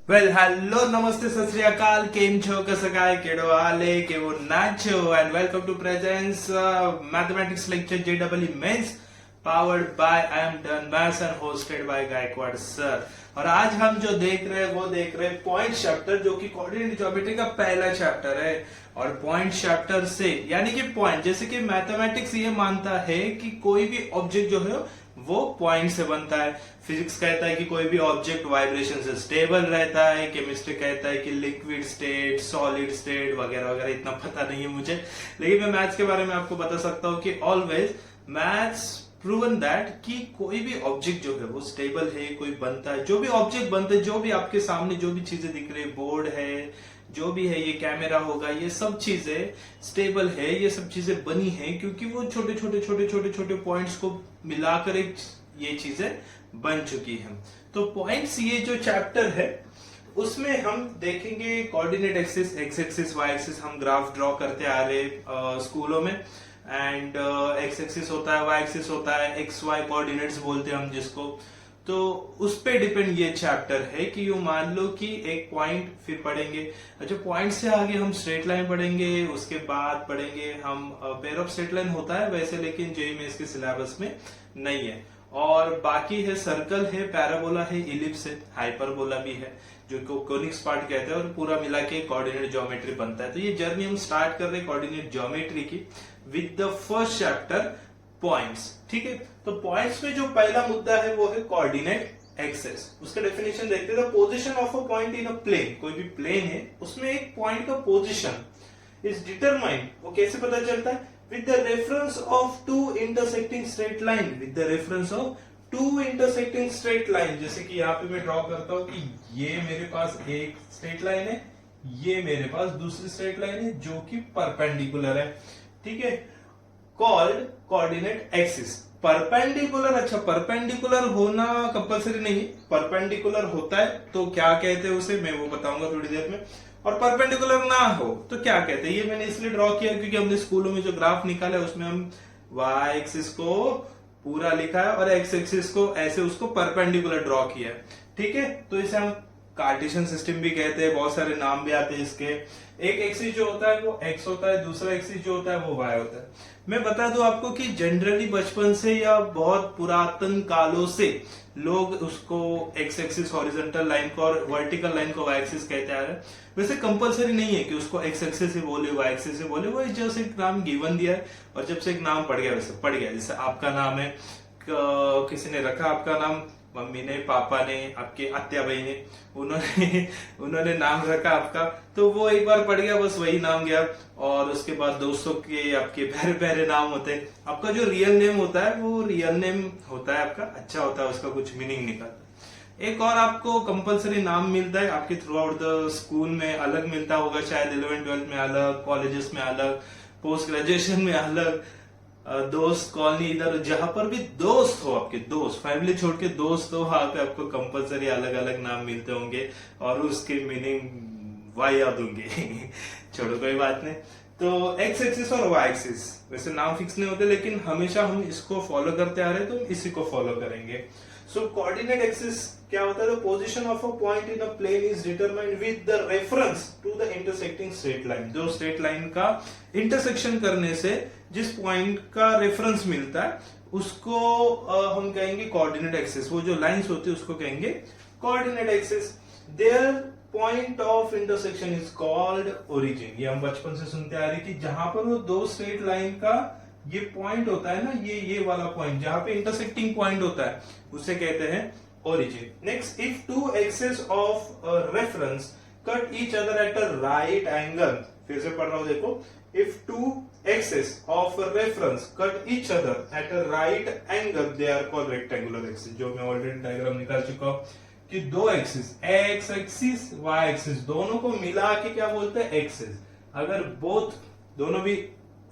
Hello नमस्ते सत श्री अकाल केम छो कसं काय केडो आले केवो नाचो and welcome to presence mathematics lecture JW mains powered by I am done maths and hosted by Gaikwad sir. और आज हम जो देख रहे हैं वो देख रहे हैं पॉइंट चैप्टर, जो कि कोऑर्डिनेट ज्योमेट्री का पहला चैप्टर है। और पॉइंट चैप्टर से यानी कि पॉइंट, जैसे कि मैथमेटिक्स ये मानता है कि कोई भी ऑब्जेक्ट जो है वो पॉइंट से बनता है। फिजिक्स कहता है कि कोई भी ऑब्जेक्ट वाइब्रेशन से स्टेबल रहता है। केमिस्ट्री कहता है कि लिक्विड स्टेट, सॉलिड स्टेट वगैरह वगैरह, इतना पता नहीं है मुझे, लेकिन मैं मैथ्स के बारे में आपको बता सकता हूँ कि ऑलवेज मैथ्स प्रूवन दैट कि कोई भी ऑब्जेक्ट जो है वो स्टेबल है, कोई बनता है। जो भी ऑब्जेक्ट बनते हैं, जो भी आपके सामने जो भी चीजें दिख रही है, बोर्ड है, जो भी है, ये कैमरा होगा, ये सब चीजें स्टेबल है, ये सब चीजें बनी है क्योंकि वो छोटे छोटे छोटे छोटे छोटे पॉइंट्स को मिलाकर एक ये चीजें बन चुकी हैं। तो पॉइंट्स, ये जो चैप्टर है उसमें हम देखेंगे coordinate axis, x axis, y axis. हम ग्राफ ड्रॉ करते आ रहे स्कूलों में, एंड एक्स एक्सिस होता है, वाई एक्सिस होता है, एक्स वाई कोऑर्डिनेट्स बोलते हैं हम जिसको। तो उस पे डिपेंड ये चैप्टर है कि यूं मान लो कि एक पॉइंट फिर पढ़ेंगे। अच्छा, पॉइंट से आगे हम स्ट्रेट लाइन पढ़ेंगे, उसके बाद पढ़ेंगे हम पेयर ऑफ स्ट्रेट लाइन होता है वैसे, लेकिन जेईई में इसके सिलेबस में नहीं है। और बाकी है सर्कल है, पैराबोला है, इलिप्स है, हाइपरबोला भी है, जो को कोनिक्स पार्ट कहते हैं, और पूरा मिला के कोऑर्डिनेट ज्योमेट्री बनता है। तो ये जर्नी हम स्टार्ट कर रहे हैं कोऑर्डिनेट ज्योमेट्री की with the first chapter points. ठीक है, तो पॉइंट्स में जो पहला मुद्दा है वो है कोऑर्डिनेट एक्सेस। उसका डेफिनेशन देखते हैं। Position of a point in a plane, कोई भी प्लेन है उसमें एक पॉइंट का पोजीशन इज डिटरमाइंड। वो कैसे पता चलता है? With the reference of two intersecting straight line, with the reference of two intersecting straight line. जैसे कि यहाँ पे मैं ड्रॉ करता हूं कि ये मेरे पास एक स्ट्रेट लाइन है, ये मेरे पास दूसरी स्ट्रेट लाइन है जो कि परपेंडिकुलर है। ठीक है, कॉल्ड कोऑर्डिनेट एक्सिस। परपेंडिकुलर, अच्छा परपेंडिकुलर होना कंपलसरी नहीं, परपेंडिकुलर होता है तो क्या कहते हैं उसे, मैं वो बताऊंगा थोड़ी देर में। और परपेंडिकुलर ना हो तो क्या कहते हैं, ये मैंने इसलिए ड्रॉ किया क्योंकि हमने स्कूलों में जो ग्राफ निकाला है उसमें हम वाई एक्सिस को पूरा लिखा है और एक्स एक्सिस को ऐसे उसको परपेंडिकुलर ड्रॉ किया है। ठीक है, तो इसे हम कार्टेशियन सिस्टम भी कहते हैं, बहुत सारे नाम भी आते हैं इसके। एक एक्सिस जो होता है वो एक्स होता है, दूसरा एक्सिस जो होता है वो वाई होता है। मैं बता दूं आपको कि जनरली बचपन से या बहुत पुरातन कालों से लोग उसको एक्स एक्सिस हॉरिजॉन्टल लाइन को और वर्टिकल लाइन को वाई एक्सिस कहते आ रहे हैं। वैसे कंपलसरी नहीं है कि उसको एक्स एक्सिस से बोले, वाई एक्सिस से बोले, वो जस्ट एक नाम गिवन दिया है और जब से एक नाम पड़ गया वैसे पड़ गया। जैसे आपका नाम है, किसी ने रखा आपका नाम, मम्मी ने, पापा ने, आपके आत्या भाई ने, उन्होंने नाम रखा आपका, तो वो एक बार पड़ गया, बस वही नाम गया। और उसके बाद दोस्तों के आपके प्यारे प्यारे नाम होते हैं। आपका जो रियल नेम होता है वो रियल नेम होता है आपका, अच्छा होता है, उसका कुछ मीनिंग निकलता है। एक और आपको कंपलसरी नाम मिलता है आपके थ्रू आउट द स्कूल में, अलग मिलता होगा शायद, 11th-12th में अलग, कॉलेजेस में अलग, पोस्ट ग्रेजुएशन में अलग, दोस्त कॉलोनी, इधर जहां पर भी दोस्त हो, आपके दोस्त, फैमिली छोड़ के दोस्त हो, वहां पे आपको कंपलसरी अलग अलग नाम मिलते होंगे और उसके मीनिंग वाहियात होंगे। छोड़ो, कोई बात नहीं। तो एक्स एक्सिस और वाई एक्सिस वैसे नाम फिक्स नहीं होते, लेकिन हमेशा हम इसको फॉलो करते आ रहे हैं तो इसी को फॉलो करेंगे। सो कोऑर्डिनेट एक्सिस क्या होता है? Position of a point in a plane is determined with the reference to the intersecting straight line. जो स्ट्रेट लाइन का इंटरसेक्शन करने से जिस पॉइंट का रेफरेंस मिलता है उसको हम कहेंगे कोऑर्डिनेट एक्सिस। वो जो लाइंस होती है उसको कहेंगे coordinate axis. Their point of intersection is called origin. ये हम बचपन से सुनते आ रहे कि जहां पर वो दो स्ट्रेट लाइन का ये पॉइंट होता है ना, ये वाला पॉइंट जहां पे इंटरसेक्टिंग पॉइंट होता है उसे कहते हैं origin. Next, if two axis of reference cut each other at a right angle, फिर से पढ़ रहा हूं देखो, if two axis of a reference cut each other at a right angle they are called rectangular axis। जो मैं already diagram निकाल चुका हूं कि दो axis, x axis, y axis, दोनों को मिला के क्या बोलते हैं? एक्सिस। अगर बोथ दोनों भी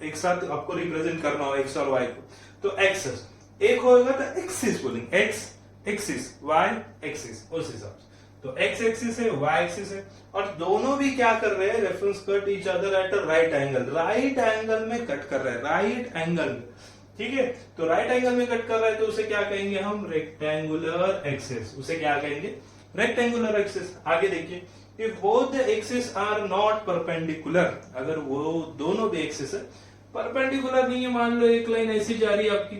एक साथ आपको रिप्रेजेंट करना हो एक्स और वाई को, तो एक्सिस एक होगा तो एक्सिस बोलेंगे, एक्स एक्सिस, वाई एक्सिस, उस हिसाब से। तो एक्स एक्सिस है, वाई एक्सिस है, और दोनों भी क्या कर रहे हैं? Reference cut each other at a right angle. Right angle में कट कर रहे हैं, राइट एंगल में। ठीक है, तो राइट एंगल में कट कर रहा है तो उसे क्या कहेंगे हम? Rectangular axis. उसे क्या कहेंगे? रेक्टेंगुलर एक्सिस, आगे देखिए, if both the axes are not perpendicular, अगर वो दोनों भी एक्सिस है परपेंडिकुलर नहीं है, मान लो एक लाइन ऐसी जा रही है आपकी,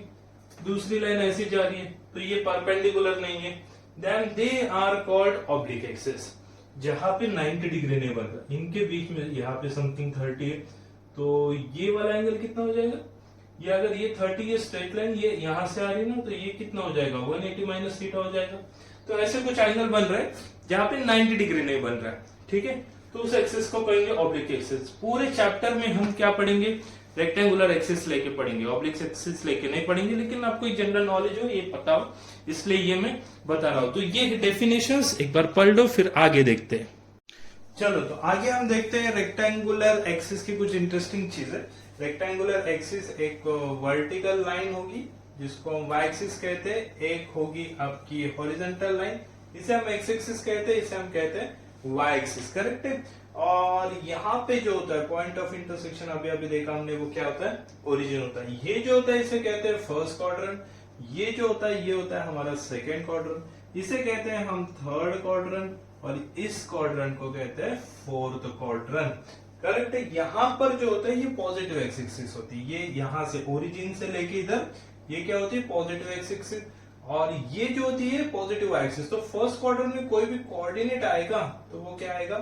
दूसरी लाइन ऐसी जा रही है, तो ये परपेंडिकुलर नहीं है, then they are called oblique axis. जहां पे 90 डिग्री नहीं बन रहा, इनके बीच में यहाँ पे समथिंग 30 है, तो ये वाला एंगल कितना हो जाएगा, ये अगर ये 30 है स्ट्रेट लाइन, ये यहां से आ रही है ना, तो ये कितना हो जाएगा 180 माइनस थीटा हो जाएगा। तो ऐसे कुछ एंगल बन रहा है जहां पे 90 डिग्री नहीं बन रहा है, ठीक है, तो उस एक्सिस को कहेंगे ऑब्लिक एक्सिस। पूरे चैप्टर में हम क्या पढ़ेंगे, रेक्टेंगुलर एक्सिस लेके पढ़ेंगे, ऑब्लिक एक्सिस लेके नहीं पढ़ेंगे, लेकिन आपको एक जनरल नॉलेज हो, ये पता हो, इसलिए ये मैं बता रहा हूं। तो ये डेफिनेशंस एक बार पढ़ लो, फिर आगे देखते हैं। चलो तो आगे हम देखते हैं रेक्टेंगुलर एक्सिस की कुछ इंटरेस्टिंग चीजें। रेक्टेंगुलर एक्सिस एक वर्टिकल लाइन होगी जिसको हम वाई एक्सिस कहते हैं, एक होगी आपकी हॉरिजॉन्टल लाइन, इसे हम एक्स एक्सिस कहते हैं, इसे हम कहते हैं वाई एक्सिस, करेक्ट है। और यहाँ पे जो होता है पॉइंट ऑफ इंटरसेक्शन, अभी अभी देखा हमने, वो क्या होता है, ओरिजिन होता है। ये जो होता है इसे कहते हैं फर्स्ट क्वाड्रेंट, ये जो होता है ये होता है हमारा सेकेंड क्वाड्रेंट, इसे कहते हैं हम थर्ड क्वाड्रेंट, और इस क्वाड्रेंट को कहते हैं फोर्थ क्वाड्रेंट, करेक्ट है। यहाँ पर जो होता है ये पॉजिटिव एक्स एक्सिस होती है, ये यहाँ से ओरिजिन से लेके इधर ये क्या होती है पॉजिटिव एक्स एक्सिस, और ये जो होती है पॉजिटिव एक्सिस। तो फर्स्ट क्वाड्रेंट में कोई भी कोऑर्डिनेट आएगा तो वो क्या आएगा,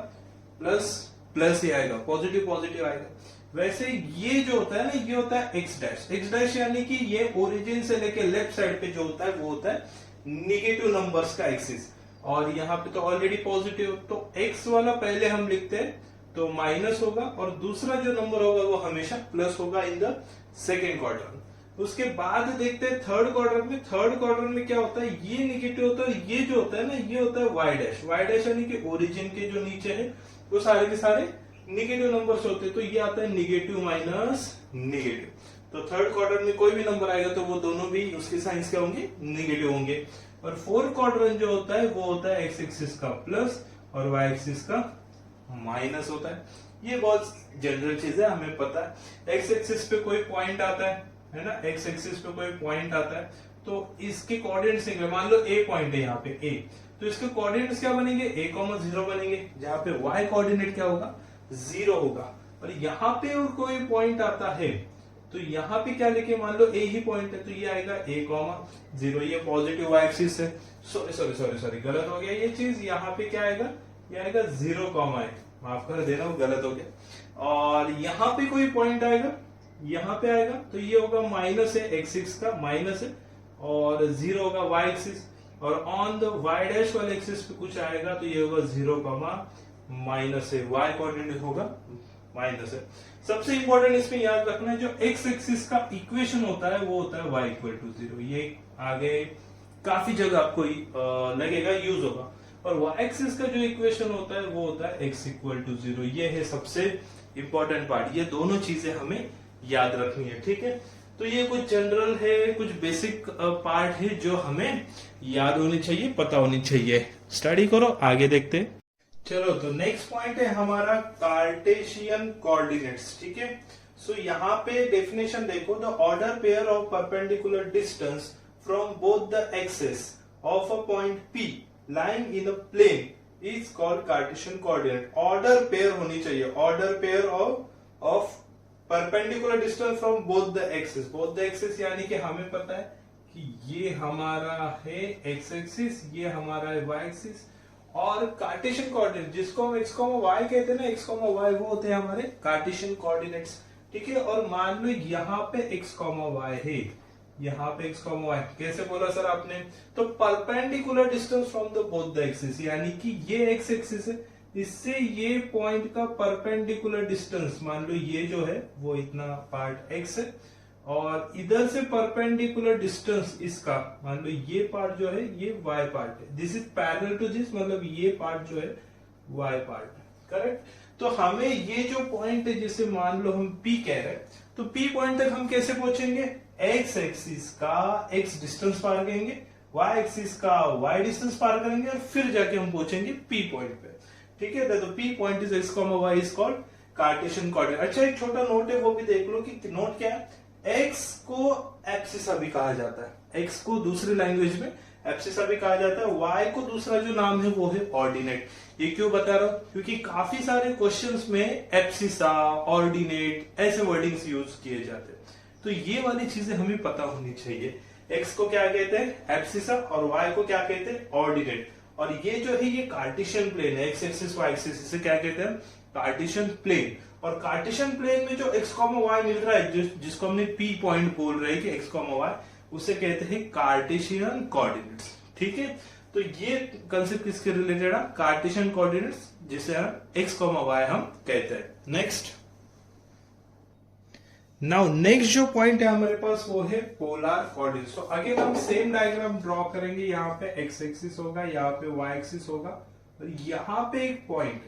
प्लस प्लस ही आएगा, पॉजिटिव पॉजिटिव आएगा। वैसे ये जो होता है ना, ये होता है एक्स डैश, एक्स डैश यानी कि ये ओरिजिन से लेके लेफ्ट साइड पे जो होता है वो होता है निगेटिव नंबर्स का एक्सिस, और यहाँ पे तो ऑलरेडी पॉजिटिव, तो एक्स वाला पहले हम लिखते हैं तो माइनस होगा, और दूसरा जो नंबर होगा वो हमेशा प्लस होगा इन द सेकेंड क्वाड्रेंट। उसके बाद देखते हैं थर्ड क्वाड्रेंट में, थर्ड क्वाड्रेंट में क्या होता है, ये निगेटिव होता है, ये जो होता है ना ये होता है वाई डैश, वाई डैश यानी कि ओरिजिन के जो नीचे है वो सारे के सारे निगेटिव नंबर्स होते हैं, तो ये आता है निगेटिव माइनस निगेटिव। तो थर्ड क्वाड्रेंट में कोई भी नंबर आएगा तो वो दोनों भी उसके साइंस क्या होंगे, निगेटिव होंगे। और फोर्थ क्वाड्रेंट जो होता है वो होता है एक्स एक्सिस का प्लस और वाई एक्सिस का माइनस होता है। ये बहुत जनरल चीज है, हमें पता है। एक्स एक्सिस पे कोई पॉइंट आता है ना, एक्स एक्सिस पे कोई पॉइंट आता है तो इसके कोऑर्डिनेट्स निकले, मान लो ए पॉइंट है यहाँ पे ए, तो इसके कोऑर्डिनेट्स क्या बनेंगे, a,0 बनेंगे, जहां पे y कोऑर्डिनेट क्या होगा, 0 होगा। और यहाँ पे और कोई पॉइंट आता है तो यहाँ पे क्या लिखे, मान लो ए ही पॉइंट है तो ये आएगा a,0, ये पॉजिटिव y एक्सिस है, सॉरी गलत हो गया ये चीज, यहाँ पे क्या आएगा, ये आएगा 0, माफ कर देना वो गलत हो गया। और यहाँ पे कोई पॉइंट आएगा, यहाँ पे आएगा तो ये होगा माइनस है, एक्स एक्सिस का माइनस है, और 0 होगा वाई एक्सिस, और ऑन द वाई डैश वाले एक्सिस पे कुछ आएगा तो ये होगा 0, माइनस है, वाई कोऑर्डिनेट होगा माइनस है। सबसे इंपॉर्टेंट इसमें याद रखना है जो एक्स एक्सिस का इक्वेशन होता है वो होता है y इक्वल टू 0, ये आगे काफी जगह आपको लगेगा, यूज होगा। और y एक्सिस का जो इक्वेशन होता है वो होता है x इक्वल टू 0, ये है सबसे इंपॉर्टेंट पार्ट, ये दोनों चीजें हमें याद रखनी है, ठीक है। तो ये कुछ जनरल है, कुछ बेसिक पार्ट है जो हमें याद होनी चाहिए, पता होनी चाहिए। स्टडी करो, आगे देखते हैं। चलो तो नेक्स्ट पॉइंट है हमारा कार्टेशियन कोऑर्डिनेट्स, ठीक है। सो यहाँ पे डेफिनेशन देखो, the order pair of perpendicular distance from both the axes of a point P lying in a plane is called Cartesian coordinate. Order pair होनी चाहिए, order pair of perpendicular distance from both the axis, both the axis यानी कि हमें पता है कि ये हमारा है एक्स एक्सिस, ये हमारा है वाई एक्सिस, और कार्टेशियन कोऑर्डिनेट जिसको हम x, y कहते हैं ना, x, y वो होते हैं हमारे कार्टेशियन कोऑर्डिनेट्स, ठीक है। और मान लो यहाँ पे x, y है, यहाँ पे x, y कैसे बोला सर आपने, तो perpendicular distance from the both the axis, यानी कि ये x एक्सिस है, इससे ये पॉइंट का परपेंडिकुलर डिस्टेंस, मान लो ये जो है वो इतना पार्ट x है, और इधर से परपेंडिकुलर डिस्टेंस इसका, मान लो ये पार्ट जो है ये y पार्ट है, this is parallel to this, मतलब ये पार्ट जो है y पार्ट, करेक्ट। तो हमें ये जो पॉइंट है जिसे मान लो हम P कह रहे हैं, तो P पॉइंट तक हम कैसे पहुंचेंगे, x एक्सिस का x डिस्टेंस पार करेंगे, y एक्सिस का y डिस्टेंस पार करेंगे, और फिर जाके हम पहुंचेंगे P पॉइंट पे, ठीक है। तो P point is x, y is called Cartesian coordinate. अच्छा एक छोटा नोट है वो भी देख लो कि नोट क्या है, x को एब्सिसा भी कहा जाता है, x को दूसरी लैंग्वेज में एब्सिसा भी कहा जाता है। y को दूसरा जो नाम है वो है ऑर्डिनेट। ये क्यों बता रहा हूं, क्योंकि काफी सारे क्वेश्चंस में एब्सिसा, ऑर्डिनेट ऐसे वर्डिंग्स यूज किए जाते हैं। तो ये वाली चीजें हमें पता होनी चाहिए। x को क्या कहते हैं, एब्सिसा, और y को क्या कहते हैं, ऑर्डिनेट। और ये जो है ये कार्टेशियन प्लेन है, x एक्सिस y एक्सिस, इसे क्या कहते हैं, कार्टेशियन प्लेन। और कार्टेशियन प्लेन में जो x, y मिल रहा है, जिसको हमने p पॉइंट बोल रहे हैं कि x, y, उसे कहते हैं कार्टेशियन कोऑर्डिनेट्स। ठीक है, तो ये कंसेप्ट किसके रिलेटेड है, कार्टेशियन कोऑर्डिनेट्स, जिसे हम x, y हम कहते हैं। नेक्स्ट, नाउ नेक्स्ट जो पॉइंट है हमारे पास वो है पोलर कोऑर्डिनेट्स। तो अगेन हम सेम डायग्राम ड्रॉ करेंगे। यहाँ पे x एक्सिस होगा, यहाँ पे y एक्सिस होगा, और यहाँ पे एक पॉइंट।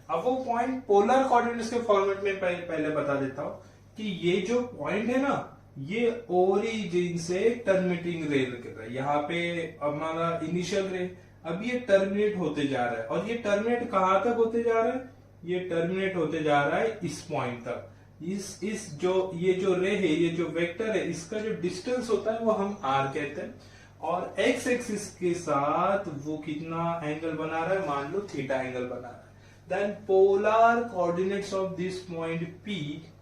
अब वो पॉइंट पोलर कोऑर्डिनेट्स के फॉर्मेट में पहले बता देता हूं कि ये जो पॉइंट है ना, ये ओरिजिन से टर्मिनेटिंग रे कर रहा है। यहाँ पे हमारा इनिशियल रे, अब ये टर्मिनेट होते जा रहा है, और ये टर्मिनेट कहां तक होते जा रहा है, ये टर्मिनेट होते जा रहा है इस पॉइंट तक। इस जो ये जो रे है, ये जो वेक्टर है, इसका जो डिस्टेंस होता है वो हम r कहते हैं। और x एक्सिस के साथ वो कितना एंगल बना रहा है, मान लो थीटा एंगल बना रहा है। Then polar coordinates of this point p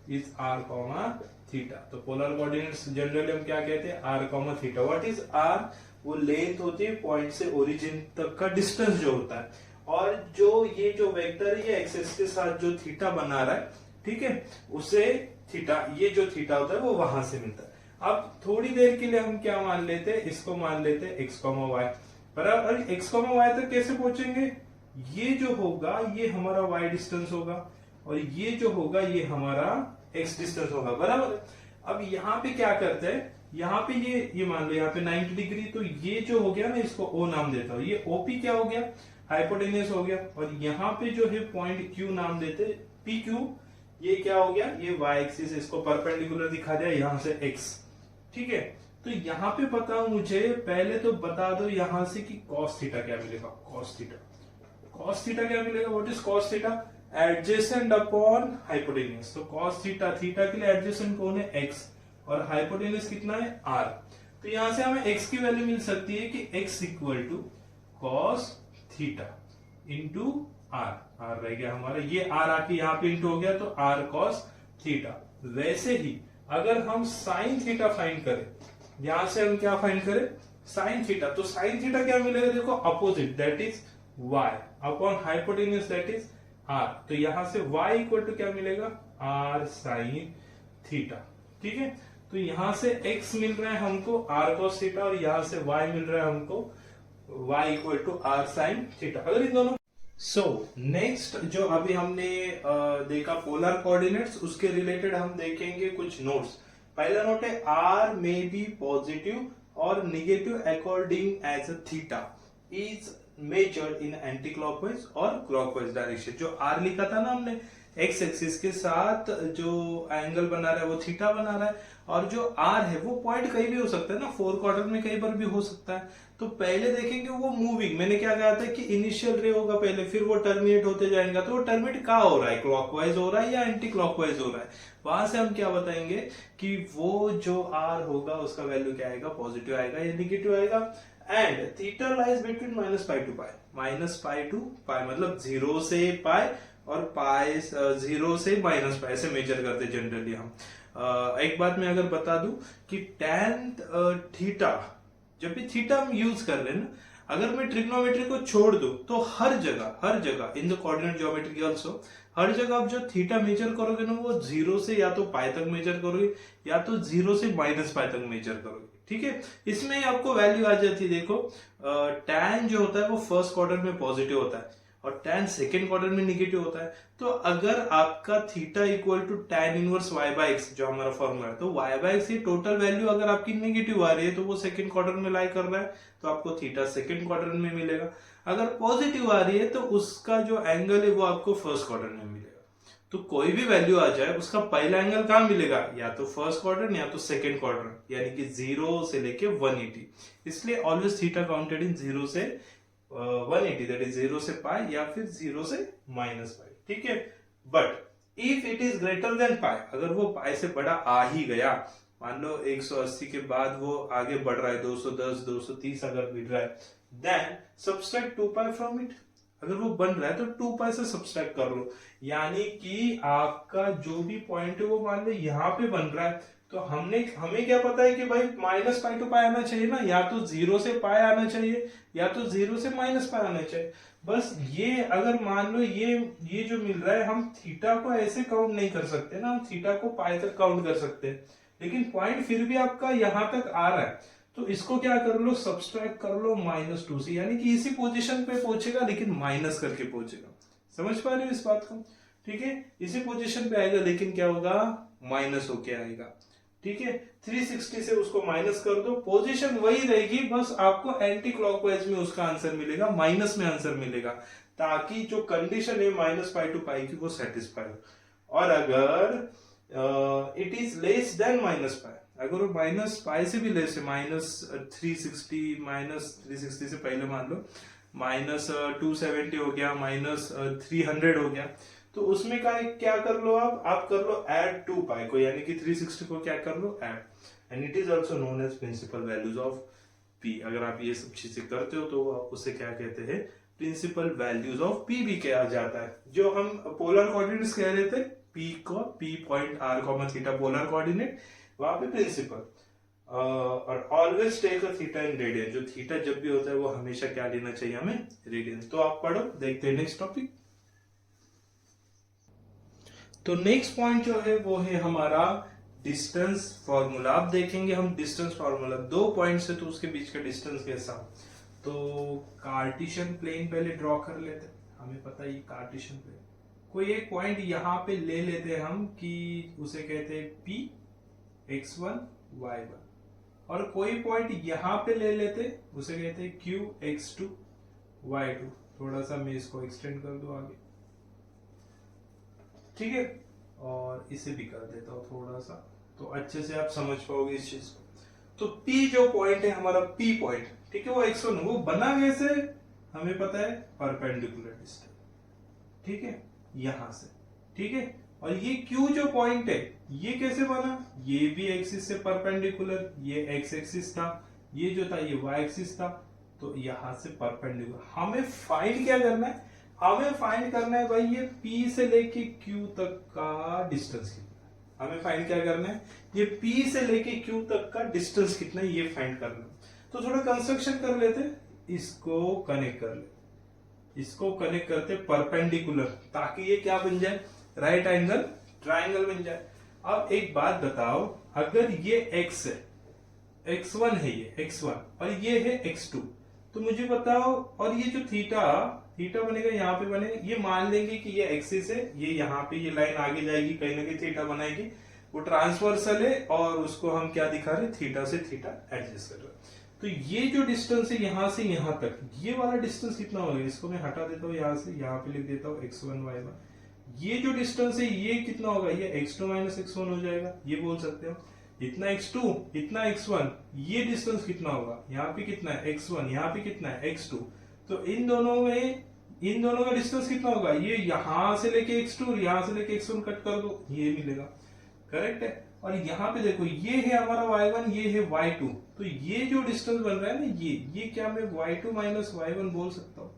is r, theta. तो पोलर कोऑर्डिनेट्स जनरली हम क्या कहते हैं, r, theta. What is r, वो लेंथ होती है पॉइंट से ओरिजिन तक का डिस्टेंस जो होता है। और जो ये जो वेक्टर है, ये एक्सिस के साथ जो थीटा बना रहा है, ठीक है, उसे थीटा, ये जो थीटा होता है वो वहां से मिलता है। अब थोड़ी देर के लिए हम क्या मान लेते हैं, इसको मान लेते हैं x, y बराबर। x, y तक कैसे पहुंचेंगे, ये जो होगा ये हमारा y डिस्टेंस होगा, और ये जो होगा ये हमारा x डिस्टेंस होगा, बराबर। अब यहाँ पे क्या करते हैं, यहाँ पे ये मान लो यहाँ पे 90 डिग्री, तो ये जो हो गया ना, इसको O नाम देता हूं। ये OP क्या हो गया, हाइपोटेन्यूस हो गया। और यहाँ पे जो है पॉइंट Q नाम देते, PQ, ये क्या हो गया, ये y एक्सिस, इसको परपेंडिकुलर दिखा दिया यहां से x। ठीक है, तो यहां पे बताओ मुझे, पहले तो बता दो यहां से कि cos थीटा क्या मिलेगा, cos थीटा क्या मिलेगा, what is cos theta, adjacent upon hypotenuse. तो cos थीटा, थीटा के लिए एडजेसेंट कौन है, x, और हाइपोटेन्यूस कितना है, r। तो यहां से हमें x की वैल्यू मिल सकती है कि x equal to cos theta into r रह गया हमारा, ये r आके यहाँ पे इंटू हो गया, तो r cos थीटा। वैसे ही अगर हम साइन थीटा फाइंड करें, यहां से हम क्या फाइंड करें, साइन थीटा, तो साइन थीटा क्या मिलेगा, देखो opposite, that is y upon hypotenuse, that is r। तो यहां से y इक्वल टू क्या मिलेगा, r साइन थीटा। ठीक है, तो यहां से x मिल रहा है हमको r cos थीटा, और यहां से y मिल रहा है हमको y equal to r sine theta. अगर इन दोनों नेक्स्ट जो अभी हमने देखा पोलर कोऑर्डिनेट्स, उसके रिलेटेड हम देखेंगे कुछ नोट्स। पहला नोट है, r मे बी पॉजिटिव और negative according as a theta is measured in anti clockwise और क्लॉकवाइज डायरेक्शन। जो r लिखा था ना हमने, x एक्सिस के साथ जो एंगल बना रहा है वो थीटा बना रहा है, और जो r है वो पॉइंट कहीं भी हो सकता है ना, 4 क्वार्टर में कहीं पर भी हो सकता है। तो पहले देखेंगे वो मूविंग, मैंने क्या कहा था कि इनिशियल रे होगा पहले, फिर वो टर्मिनेट होते जाएगा। तो वो टर्मिनेट कहाँ हो रहा है, क्लॉकवाइज हो रहा है या एंटी क्लॉकवाइज हो रहा है, वहां से हम क्या बताएंगे कि वो जो r होगा उसका वैल्यू क्या आएगा, पॉजिटिव आएगा या निगेटिव आएगा। And theta lies between -π to -π to π, मतलब 0 से π और पाई 0 से -π ऐसे मेजर करते जनरली हम। एक बात मैं अगर बता दूं कि tan थीटा, जब भी थीटा हम यूज कर रहे हैं ना, अगर मैं ट्रिग्नोमेट्री को छोड़ दूं तो हर जगह in the coordinate geometry also, हर जगह आप जो थीटा मेजर करोगे ना, वो 0 से या तो पाई तक मेजर करोगे, या तो 0 से -π तक मेजर करोगे। ठीक है, इसमें आपको वैल्यू आ जाती है। देखो tan जो होता है वो फर्स्ट क्वार्टर में पॉजिटिव होता है, और tan सेकेंड क्वार्टर में निगेटिव होता है। तो अगर आपका theta equal to tan inverse y by x, जो हमारा फॉर्मूला है, तो y बाई एक्स की टोटल वैल्यू अगर आपकी नेगेटिव आ रही है तो वो सेकेंड क्वार्टर में लाई कर रहा है, तो आपको थीटा सेकेंड क्वार्टर में मिलेगा। अगर पॉजिटिव आ रही है तो उसका जो एंगल है वो आपको फर्स्ट क्वार्टर में मिलेगा। तो कोई भी वैल्यू आ जाए, उसका पहला एंगल कहाँ मिलेगा, या तो फर्स्ट क्वार्टर या तो सेकेंड क्वार्टर, यानी कि 0 से लेके 180। इसलिए ऑलवेज थीटा काउंटेड इन 0 से 180, दैट इज 0 से पाई या फिर 0 से -π। ठीक है, but if it is greater than pi, अगर वो पाई से बड़ा आ ही गया मान लो 180 के बाद वो आगे बढ़ रहा है 210 230 अगर मिल रहा है, then subtract 2 pi from it. अगर वो बन रहा है तो 2 पाई से सब्सट्रैक्ट कर लो, यानी कि आपका जो भी पॉइंट है वो मान लो यहाँ पे बन रहा है, तो हमें क्या पता है कि भाई माइनस पाई टू पाई आना चाहिए ना, या तो जीरो से पाई आना चाहिए या तो जीरो से माइनस पाई आना चाहिए। बस ये अगर मान लो ये जो मिल रहा है, हम थीटा को ऐसे काउंट नहीं कर सकते ना, हम थीटा को पाई तक काउंट कर सकते हैं, लेकिन पॉइंट फिर भी आपका यहां तक आ रहा है, तो इसको क्या कर लो, सब्सट्रैक्ट कर लो -2 से, यानी कि इसी पोजीशन पे पहुंचेगा लेकिन माइनस करके पहुंचेगा। समझ पा रहे हो इस बात को? ठीक है, इसी पोजीशन पे आएगा लेकिन क्या होगा, माइनस होके आएगा। ठीक है, 360 से उसको माइनस कर दो, पोजीशन वही रहेगी, बस आपको एंटी क्लॉकवाइज में उसका आंसर मिलेगा, माइनस में आंसर मिलेगा, ताकि जो कंडीशन है माइनस पाई टू पाई की वो सेटिस्फाई हो। और अगर it is less than minus pi, अगर वो माइनस पाई से भी लेस है, -360 से पहले मान लो -270 हो गया, -300 हो गया, तो उसमें क्या कर लो, आप कर लो ऐड 2 पाई को, यानी कि 360 को क्या कर लो, add, and it is also known as principal values of P. अगर आप ये सब चीजें करते हो तो आप उसे क्या कहते हैं, प्रिंसिपल वैल्यूज ऑफ पी भी कहा जाता है। जो हम पोलर कोऑर्डिनेट्स कह रहे थे, पी को P point r comma theta polar coordinate, वहां पे प्रिंसिपल। और always take a theta in radian, जो थीटा जब भी होता है वो हमेशा क्या लेना चाहिए हमें, रेडियन। तो आप पढ़ो, देखते हैं नेक्स्ट टॉपिक। तो नेक्स्ट पॉइंट जो है वो है हमारा डिस्टेंस फॉर्मूला। आप देखेंगे हम डिस्टेंस फॉर्मूला, 2 पॉइंट्स है तो उसके बीच का डिस्टेंस कैसा। तो कार्टेशियन प्लेन पहले ड्रॉ कर लेते हैं, हमें पता है ये कार्टेशियन प्लेन, कोई एक पॉइंट यहाँ पे ले लेते हैं हम कि उसे कहते हैं P x1 y1, और कोई पॉइंट यहाँ पे ले लेते, उसे कहते हैं Q x2 y2। थोड़ा सा मैं इसको एक्सटेंड कर दूं आगे, ठीक है, और इसे भी कर देता हूं थोड़ा सा, तो अच्छे से आप समझ पाओगे इस चीज को। तो P जो पॉइंट है हमारा, P पॉइंट, ठीक है, वो x1, वो बना कैसे, हमें पता है परपेंडिकुलर डिस्टेंस, ठीक है, यहां से, ठीक है। और ये Q जो पॉइंट है ये कैसे बना, ये भी एक्सिस से परपेंडिकुलर, ये x एक्सिस था, ये जो था ये y एक्सिस था, तो यहां से परपेंडिकुलर। हमें फाइंड क्या करना है, हमें फाइंड करना है भाई ये P से लेके Q तक का डिस्टेंस कितना है, हमें फाइंड क्या करना है, ये P से लेके Q तक का डिस्टेंस कितना है ये फाइंड करना है। तो थोड़ा कंस्ट्रक्शन कर लेते, इसको कनेक्ट कर ले, इसको कनेक्ट करते परपेंडिकुलर, ताकि ये क्या बन जाए, राइट एंगल ट्राइंगल बन जाए। अब एक बात बताओ, अगर ये x है, x1 है ये x1 और ये है x2, तो मुझे बताओ, और ये जो थीटा बनेगा यहाँ पे बनेगा, ये मान लेंगे कि ये एक्सिस है, ये यहाँ पे ये लाइन आगे जाएगी, कहीं ना कहीं थीटा बनाएगी, वो ट्रांसवर्सल है, और उसको हम क्या दिखा रहे, थीटा से थीटा एडजस्ट कर रहे हैं। तो ये जो डिस्टेंस है यहाँ से यहाँ तक, ये वाला डिस्टेंस कितना होगा, इसको मैं हटा देता हूँ यहाँ से, यहाँ पे लिख देता हूँ x1 y1। ये जो डिस्टेंस है ये कितना होगा, ये x2 माइनस x1 हो जाएगा, ये बोल सकते हो। इतना x2 इतना x1, ये डिस्टेंस कितना होगा, यहाँ पे कितना है x1, यहाँ पे कितना है x2, तो इन दोनों का डिस्टेंस कितना होगा, ये यहां से लेके x2 और यहां से लेके x1 कट कर दो, ये मिलेगा, करेक्ट है। और यहाँ पे देखो ये है हमारा y1, ये है y2, तो ये जो डिस्टेंस बन रहा है ना, ये क्या मैं y2 माइनस y1 बोल सकता हूँ,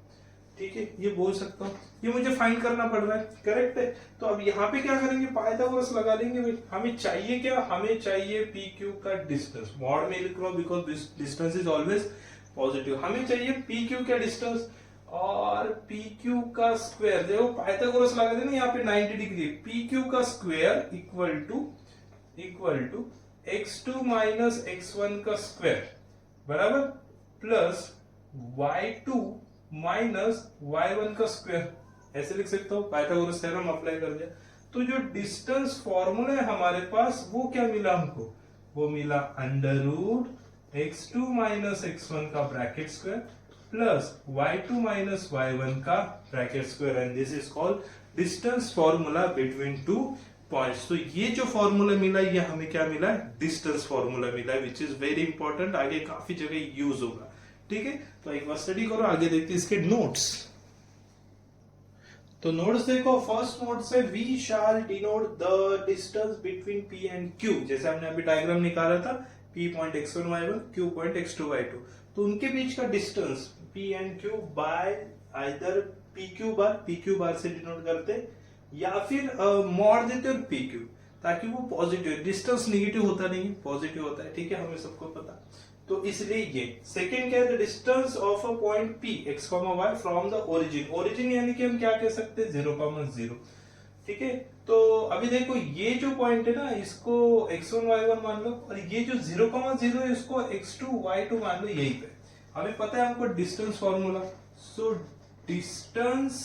ठीक है, ये बोल सकता हूँ, ये मुझे फाइंड करना पड़ रहा है, करेक्ट है। तो अब यहाँ पे क्या करेंगे, पाइथागोरस लगा देंगे भाई। हमें चाहिए क्या, हमें चाहिए PQ का डिस्टेंस, मॉड में लिख लो because distance is always positive. हमें चाहिए PQ का डिस्टेंस और PQ का स्क्वायर, देखो पाइथागोरस लगा देना यहाँ पे 90 डिग्री, PQ का square equal to x2 minus x1 का स्क्वायर बराबर प्लस y2 माइनस y1 का स्क्वायर, ऐसे लिख सकते हो, पाइथागोरस थ्योरम अप्लाई कर दिया। तो जो डिस्टेंस फॉर्मूला है हमारे पास वो क्या मिला हमको, वो मिला अंडर x2 माइनस x1 का bracket square plus y2 minus y1 का bracket square, and this is called distance formula between two points. तो ये जो फॉर्मूला मिला ये हमें क्या मिला, डिस्टेंस फॉर्मूला मिला, विच इज वेरी इंपॉर्टेंट, आगे काफी जगह यूज होगा, ठीक है। तो एक बार स्टडी करो, आगे देखते हैं इसके नोट्स। तो नोड्स देखो, फर्स्ट नोड से V shall denote the distance between P and Q, जैसे हमने अभी डायग्राम निकाला था, P point x1 y1, Q point x2 y2, तो उनके बीच का distance P and Q bye either PQ बार से डिनोट करते या फिर मॉड देते और PQ, ताकि वो पॉजिटिव, डिस्टेंस निगेटिव होता नहीं है, पॉजिटिव होता है, ठीक है, हमें सबको पता। तो इसलिए ये सेकेंड क्या है, the distance of a point P x, y from the origin यानी कि हम क्या कह सकते हैं 0,0, ठीक है। तो अभी देखो ये जो पॉइंट है ना, इसको x1 y1 मान लो, और ये जो 0,0 है इसको x2 y2 मान लो, यही पे हमें पता है हमको distance formula. So distance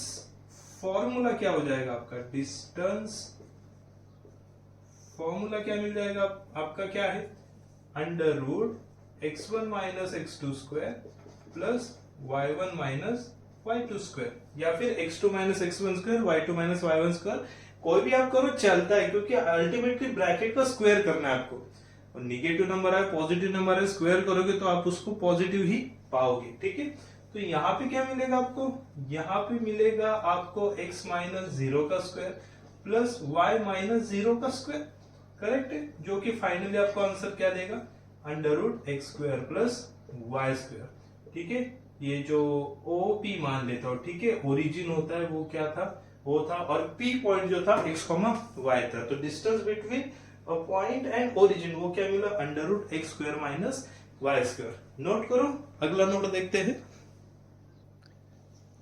formula क्या हो जाएगा आपका, डिस्टेंस फॉर्मूला क्या मिल जाएगा आपका, क्या है, under root x1 minus x2 square plus y1 minus y2 square, या फिर x2 minus x1 square y2 minus y1 square, कोई भी आप करो चलता है, क्योंकि अल्टीमेटली ब्रैकेट का स्क्वायर करना है आपको, और निगेटिव नंबर है पॉजिटिव नंबर है, स्क्वायर करोगे तो आप उसको पॉजिटिव ही पाओगे, ठीक है। तो यहाँ पे क्या मिलेगा आपको, यहाँ पे मिलेगा आपको x माइनस 0 का स्क्वायर प्लस y माइनस 0 का स्क्वायर, करेक्ट है, जो कि फाइनली आपको आंसर क्या देगा, under root x square plus y square, ठीक है। ये जो OP मान लेता हूं, ठीक है, ओरिजिन होता है वो क्या था, वो था, और P पॉइंट जो था x, y था, तो distance between a point and origin वो क्या मिला, under root x square minus y square. Note करो, अगला नोट देखते हैं।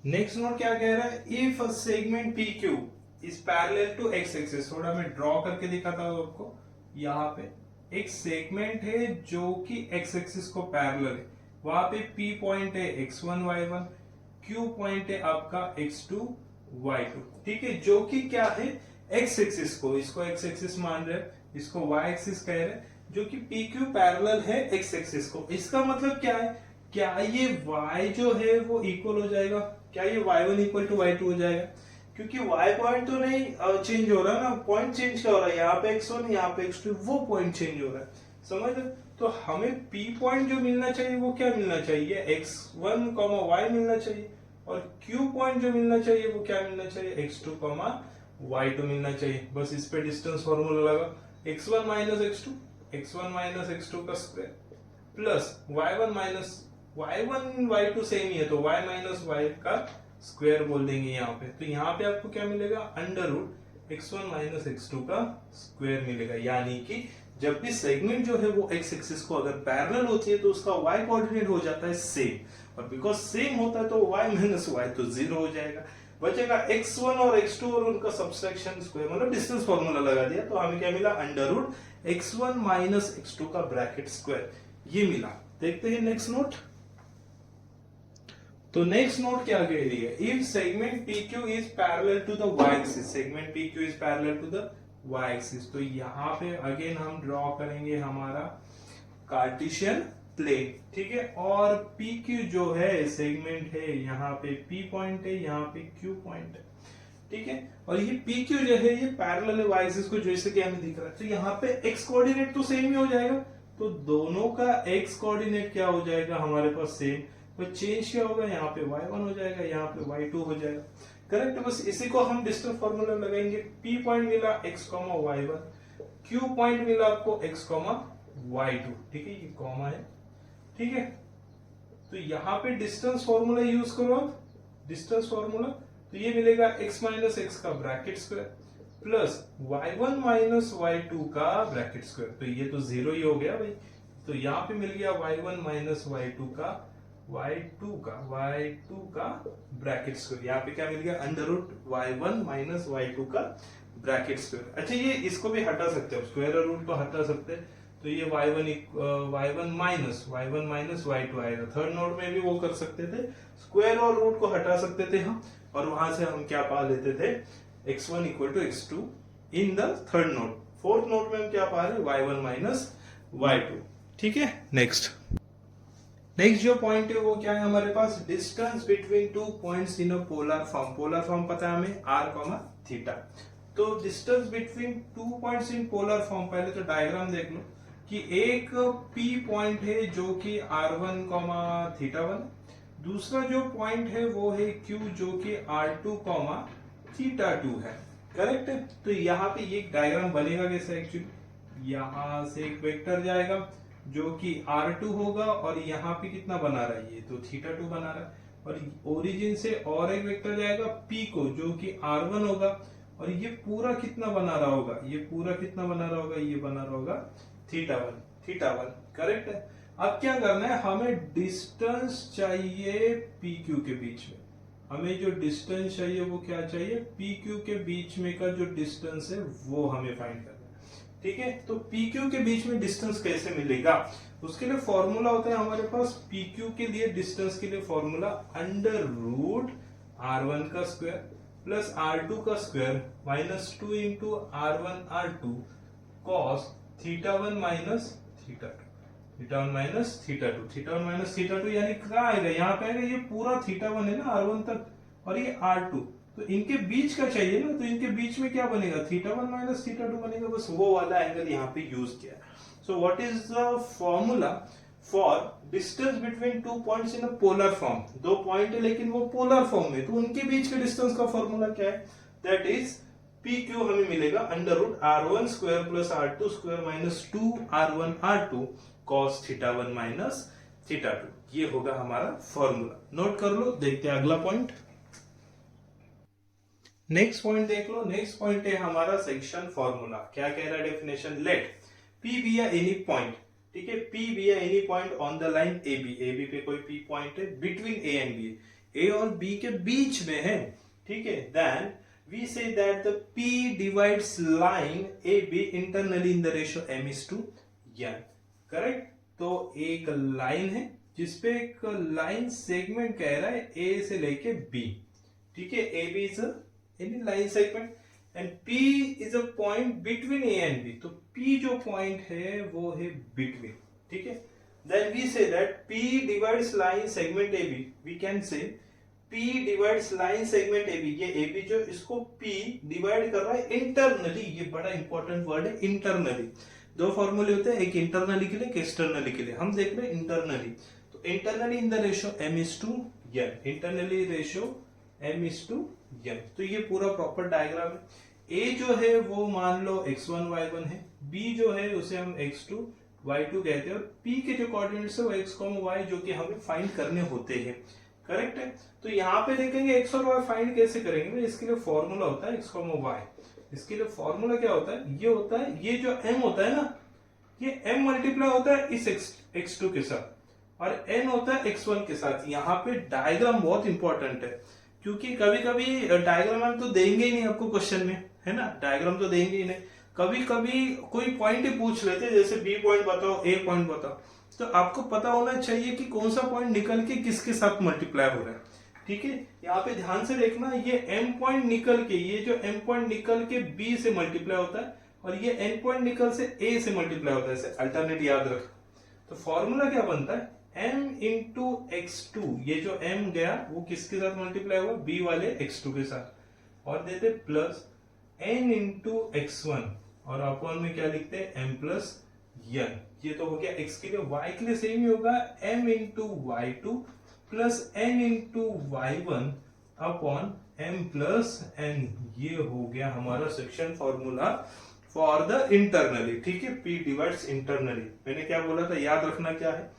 नेक्स्ट नोट क्या कह रहा है, if a segment PQ is parallel to x axis, थोड़ा मैं ड्रॉ करके दिखाता हूं आपको, यहाँ पे एक सेगमेंट है जो कि एक्स एक्सिस को पैरेलल है, वहां पे P पॉइंट है x1 y1, Q पॉइंट है आपका x2 y2, ठीक है, जो कि क्या है एक्स एक्सिस को, इसको एक्स एक्सिस मान रहे हैं, इसको y एक्सिस कह रहे हैं, जो कि PQ पैरेलल है एक्स एक्सिस को। इसका मतलब क्या है, क्या ये y जो है वो इक्वल हो जाएगा, क्या ये y1 इक्वल टू y2 हो जाएगा, क्योंकि y पॉइंट तो नहीं चेंज हो रहा ना, पॉइंट चेंज क्या हो रहा है, यहाँ पे x1 यहाँ पे x2, वो पॉइंट चेंज हो रहा है, समझ रहे। तो हमें P पॉइंट जो मिलना चाहिए वो क्या मिलना चाहिए, x1, y मिलना चाहिए, और Q पॉइंट जो मिलना चाहिए वो क्या मिलना चाहिए, x2, y2 मिलना चाहिए। बस इस पे डिस्टेंस फॉर्मूला लगा, x1 माइनस x2 का square plus y1 y2 same ही है, तो y माइनस y का स्क्वायर बोल देंगे यहाँ पे। तो यहाँ पे आपको क्या मिलेगा, under root x1 minus x2 का स्क्वायर मिलेगा, यानी कि जब भी सेगमेंट जो है वो x एक्सिस को अगर पैरेलल होती है तो उसका y कोऑर्डिनेट हो जाता है सेम, और बिकॉज सेम होता है तो y माइनस y तो 0 हो जाएगा, बचेगा x1 और x2 और उनका सब्सट्रैक्शन स्क्वायर, मतलब डिस्टेंस फॉर्मूला लगा दिया, तो हमें क्या मिला, under root x1 minus x2 का ब्रैकेट स्क्वायर, ये मिला। देखते हैं नेक्स्ट नोट। तो नेक्स्ट नोट क्या कह रही है, if segment PQ is parallel to the y axis, segment PQ is parallel to the y axis, तो यहाँ पे अगेन हम ड्रॉ करेंगे हमारा कार्टेशियन प्लेन, ठीक है, और PQ जो है सेगमेंट है, यहाँ पे P पॉइंट है, यहाँ पे Q पॉइंट है, ठीक है, और ये PQ जो है ये पैरेलल है y एक्सिस को, जैसे कि हमें दिख रहा है, तो यहाँ पे x कोऑर्डिनेट तो सेम ही हो जाएगा, तो दोनों का x कोऑर्डिनेट क्या हो जाएगा हमारे पास सेम, तो चेंज क्या होगा, यहाँ पे y1 हो जाएगा, यहाँ पे y2 हो जाएगा, करेक्ट। बस इसी को हम डिस्टेंस फॉर्मूला लगाएंगे, P पॉइंट मिला x, y1, Q पॉइंट मिला आपको x, y2, ठीक है, ये कॉमा है, ठीक है। तो यहाँ पे डिस्टेंस फॉर्मूला यूज करो आप, डिस्टेंस फॉर्मूला, तो ये मिलेगा x माइनस x का bracket square plus y1 minus y2 का ब्रैकेट स्क्वायर, तो ये तो 0 ही हो गया भाई, तो यहाँ पे मिल गया y1 माइनस y2 का ब्रैकेट स्क्वायर, यहाँ पे क्या मिल गया, under root y1 minus y2 का ब्रैकेट स्क्वायर। अच्छा, ये इसको भी हटा सकते हैं, स्क्वायर और रूट को हटा सकते हैं, तो ये y1 माइनस y2 आएगा। थर्ड नोड में भी वो कर सकते थे, स्क्वायर और रूट को हटा सकते थे हम, और वहां से हम क्या पा लेते थे, x1 equal to x2 in the third node. Fourth node में हम क्या पा रहे, y1 माइनस y2, ठीक है। नेक्स्ट जो पॉइंट है वो क्या है हमारे पास, distance between two points in a polar form. Polar form पता है हमें, r, थीटा। तो distance between two points in polar form, पहले तो डायग्राम देख लो कि एक P पॉइंट है जो कि r1, थीटा 1, दूसरा जो पॉइंट है वो है Q जो कि r2, थीटा 2 है। करेक्ट है। तो यहाँ पे ये डायग्राम बनेगा कैसे एक्चुअली, यहाँ से एक वेक्टर जाएगा जो कि R2 होगा और यहाँ पे कितना बना रहा है, ये तो थीटा 2 बना रहा है, और ओरिजिन से और एक वेक्टर जाएगा P को जो कि R1 होगा, और ये पूरा कितना बना रहा होगा, ये पूरा कितना बना रहा होगा, ये बना रहा होगा थीटा 1। करेक्ट है। अब क्या करना है, हमें डिस्टेंस चाहिए PQ के बीच में, हमें जो डिस्टेंस चाहिए वो क्या चाहिए, PQ के बीच में का जो डिस्टेंस है वो हमें फाइंड करना है। ठीक है। तो PQ के बीच में डिस्टेंस कैसे मिलेगा, उसके लिए फॉर्मूला होता है हमारे पास, PQ के लिए डिस्टेंस के लिए फॉर्मूला अंडर रूट R1 का स्क्वायर प्लस R2 का square minus 2 into R1 R2 cos theta 1 minus theta 2, theta 1 minus theta 2, theta 1 minus theta 2 यानी क्या आएगा, यहाँ पे आएगा ये पूरा थीटा 1 है ना R1 तक, और ये R2, तो इनके बीच का चाहिए ना, तो इनके बीच में क्या बनेगा, थीटा 1 माइनस थीटा 2 बनेगा, बस वो वाला एंगल यहाँ पे यूज किया है। So what is the formula for distance between two points in a polar form, दो पॉइंट है लेकिन वो पोलर फॉर्म में, तो उनके बीच के डिस्टेंस का फॉर्मूला क्या है, दैट इज PQ हमें मिलेगा under root R1 square plus R2 square minus 2 R1 R2 cos theta 1 minus theta 2, ये होगा हमारा फॉर्मूला। नोट कर लो। देखते हैं अगला पॉइंट। नेक्स्ट पॉइंट देख लो। नेक्स्ट पॉइंट है हमारा सेक्शन फॉर्मूला। क्या कह रहा है डेफिनेशन, लेट P बी या एनी पॉइंट, ठीक है, P बी या any point on the line AB पे कोई P पॉइंट है between A and B, A और B के बीच में है, ठीक है, then we say that the P divides line AB internally in the ratio m:1। Correct. तो एक लाइन है जिसपे एक लाइन सेगमेंट कह रहा है A से लेके B, ठीक है, AB is any line segment and P is a point between A and B, तो P जो पॉइंट है वो है between, ठीक है, then we say that P divides line segment AB, we can say P divides line segment AB, ये AB जो इसको P डिवाइड कर रहा है इंटरनली, ये बड़ा इंपॉर्टेंट वर्ड है इंटरनली। दो फॉर्मूले होते हैं, एक इंटरनली के लिए एक एक्सटर्नली के लिए, हम देख रहे हैं इंटरनली, तो internally in the ratio m:1, internally ratio m:1, तो ये पूरा प्रॉपर डायग्राम है। A जो है वो मान लो x1 y1 है, B जो है उसे हम x2 y2 कहते हैं, और P के जो कोऑर्डिनेट्स है वो x, y जो कि हमें फाइंड करने होते हैं। करेक्ट है। तो यहाँ पे देखेंगे x और y फाइंड कैसे करेंगे, इसके लिए फॉर्मूला होता है x, y, इसके लिए फॉर्मूला क्या होता है, ये होता है, ये जो m होता है ना, ये m मल्टीप्लाई होता है इस x2 के साथ और n होता है x1 के साथ। यहाँ पे डायग्राम बहुत इंपॉर्टेंट है, क्योंकि कभी कभी डायग्राम हम तो देंगे ही नहीं आपको क्वेश्चन में, है ना, डायग्राम तो देंगे ही नहीं, कभी कभी कोई पॉइंट ही पूछ लेते, जैसे B पॉइंट बताओ, A पॉइंट बताओ, तो आपको पता होना चाहिए कि कौन सा पॉइंट निकल के किसके साथ मल्टीप्लाई हो रहा है, ठीक है। यहाँ पे ध्यान से देखना, ये M पॉइंट निकल के, ये जो M पॉइंट निकल के B से मल्टीप्लाई होता है और ये N पॉइंट निकल से A से मल्टीप्लाई होता है, ऐसे अल्टरनेट याद रख। तो फॉर्मूला क्या बनता है, M इंटू x2, ये जो M गया वो किसके साथ मल्टीप्लाई हुआ, B वाले x2 के साथ, और देते प्लस N इंटू x1, और अपॉन में क्या लिखते हैं M प्लस n, ये तो हो गया x के लिए। y के लिए सेम ही होगा, m into y2 plus n into y1 upon m plus n, ये हो गया हमारा section formula for the internally, ठीक है, P डिवाइड्स इंटरनली। मैंने क्या बोला था, याद रखना क्या है,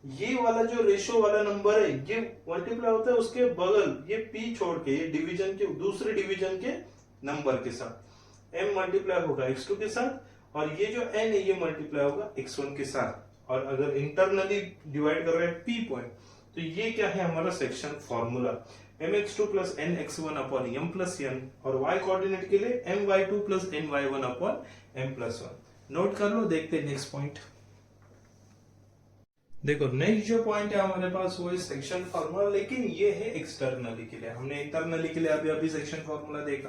ये वाला जो रेशो वाला नंबर है ये मल्टीप्लाई होता है उसके बगल, ये P छोड़ के, ये डिवीजन के दूसरे डिवीजन के नंबर के साथ, m मल्टीप्लाई होगा x2 के साथ, और ये जो n है ये मल्टीप्लाई होगा x1 के साथ, और अगर इंटरनली डिवाइड कर रहे हैं P पॉइंट, तो ये क्या है हमारा section formula, mx2 plus nx1 upon m plus n, और y कोऑर्डिनेट के लिए my2 plus ny1 upon m plus 1। Note कर लो। देखते हैं नेक्स्ट पॉइंट। देखो नेक्स्ट जो पॉइंट है हमारे पास वो है सेक्शन फॉर्मूला, लेकिन ये है एक्सटर्नली के लिए, हमने इंटरनली के लिए अभी सेक्शन फॉर्मूला देखा।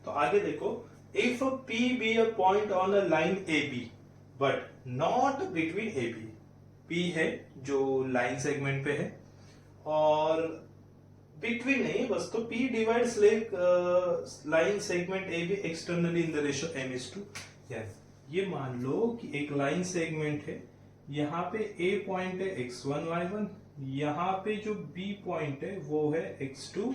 तो आगे देखो, if P be a point on a line AB but not between AB, P है जो लाइन सेगमेंट पे है और बिटवीन नहीं, बस तो P divides line segment AB externally in the ratio m:2। ये मान लो कि एक लाइन सेगमेंट है, यहाँ पे A पॉइंट है x1 y1, यहाँ पे जो B पॉइंट है वो है x2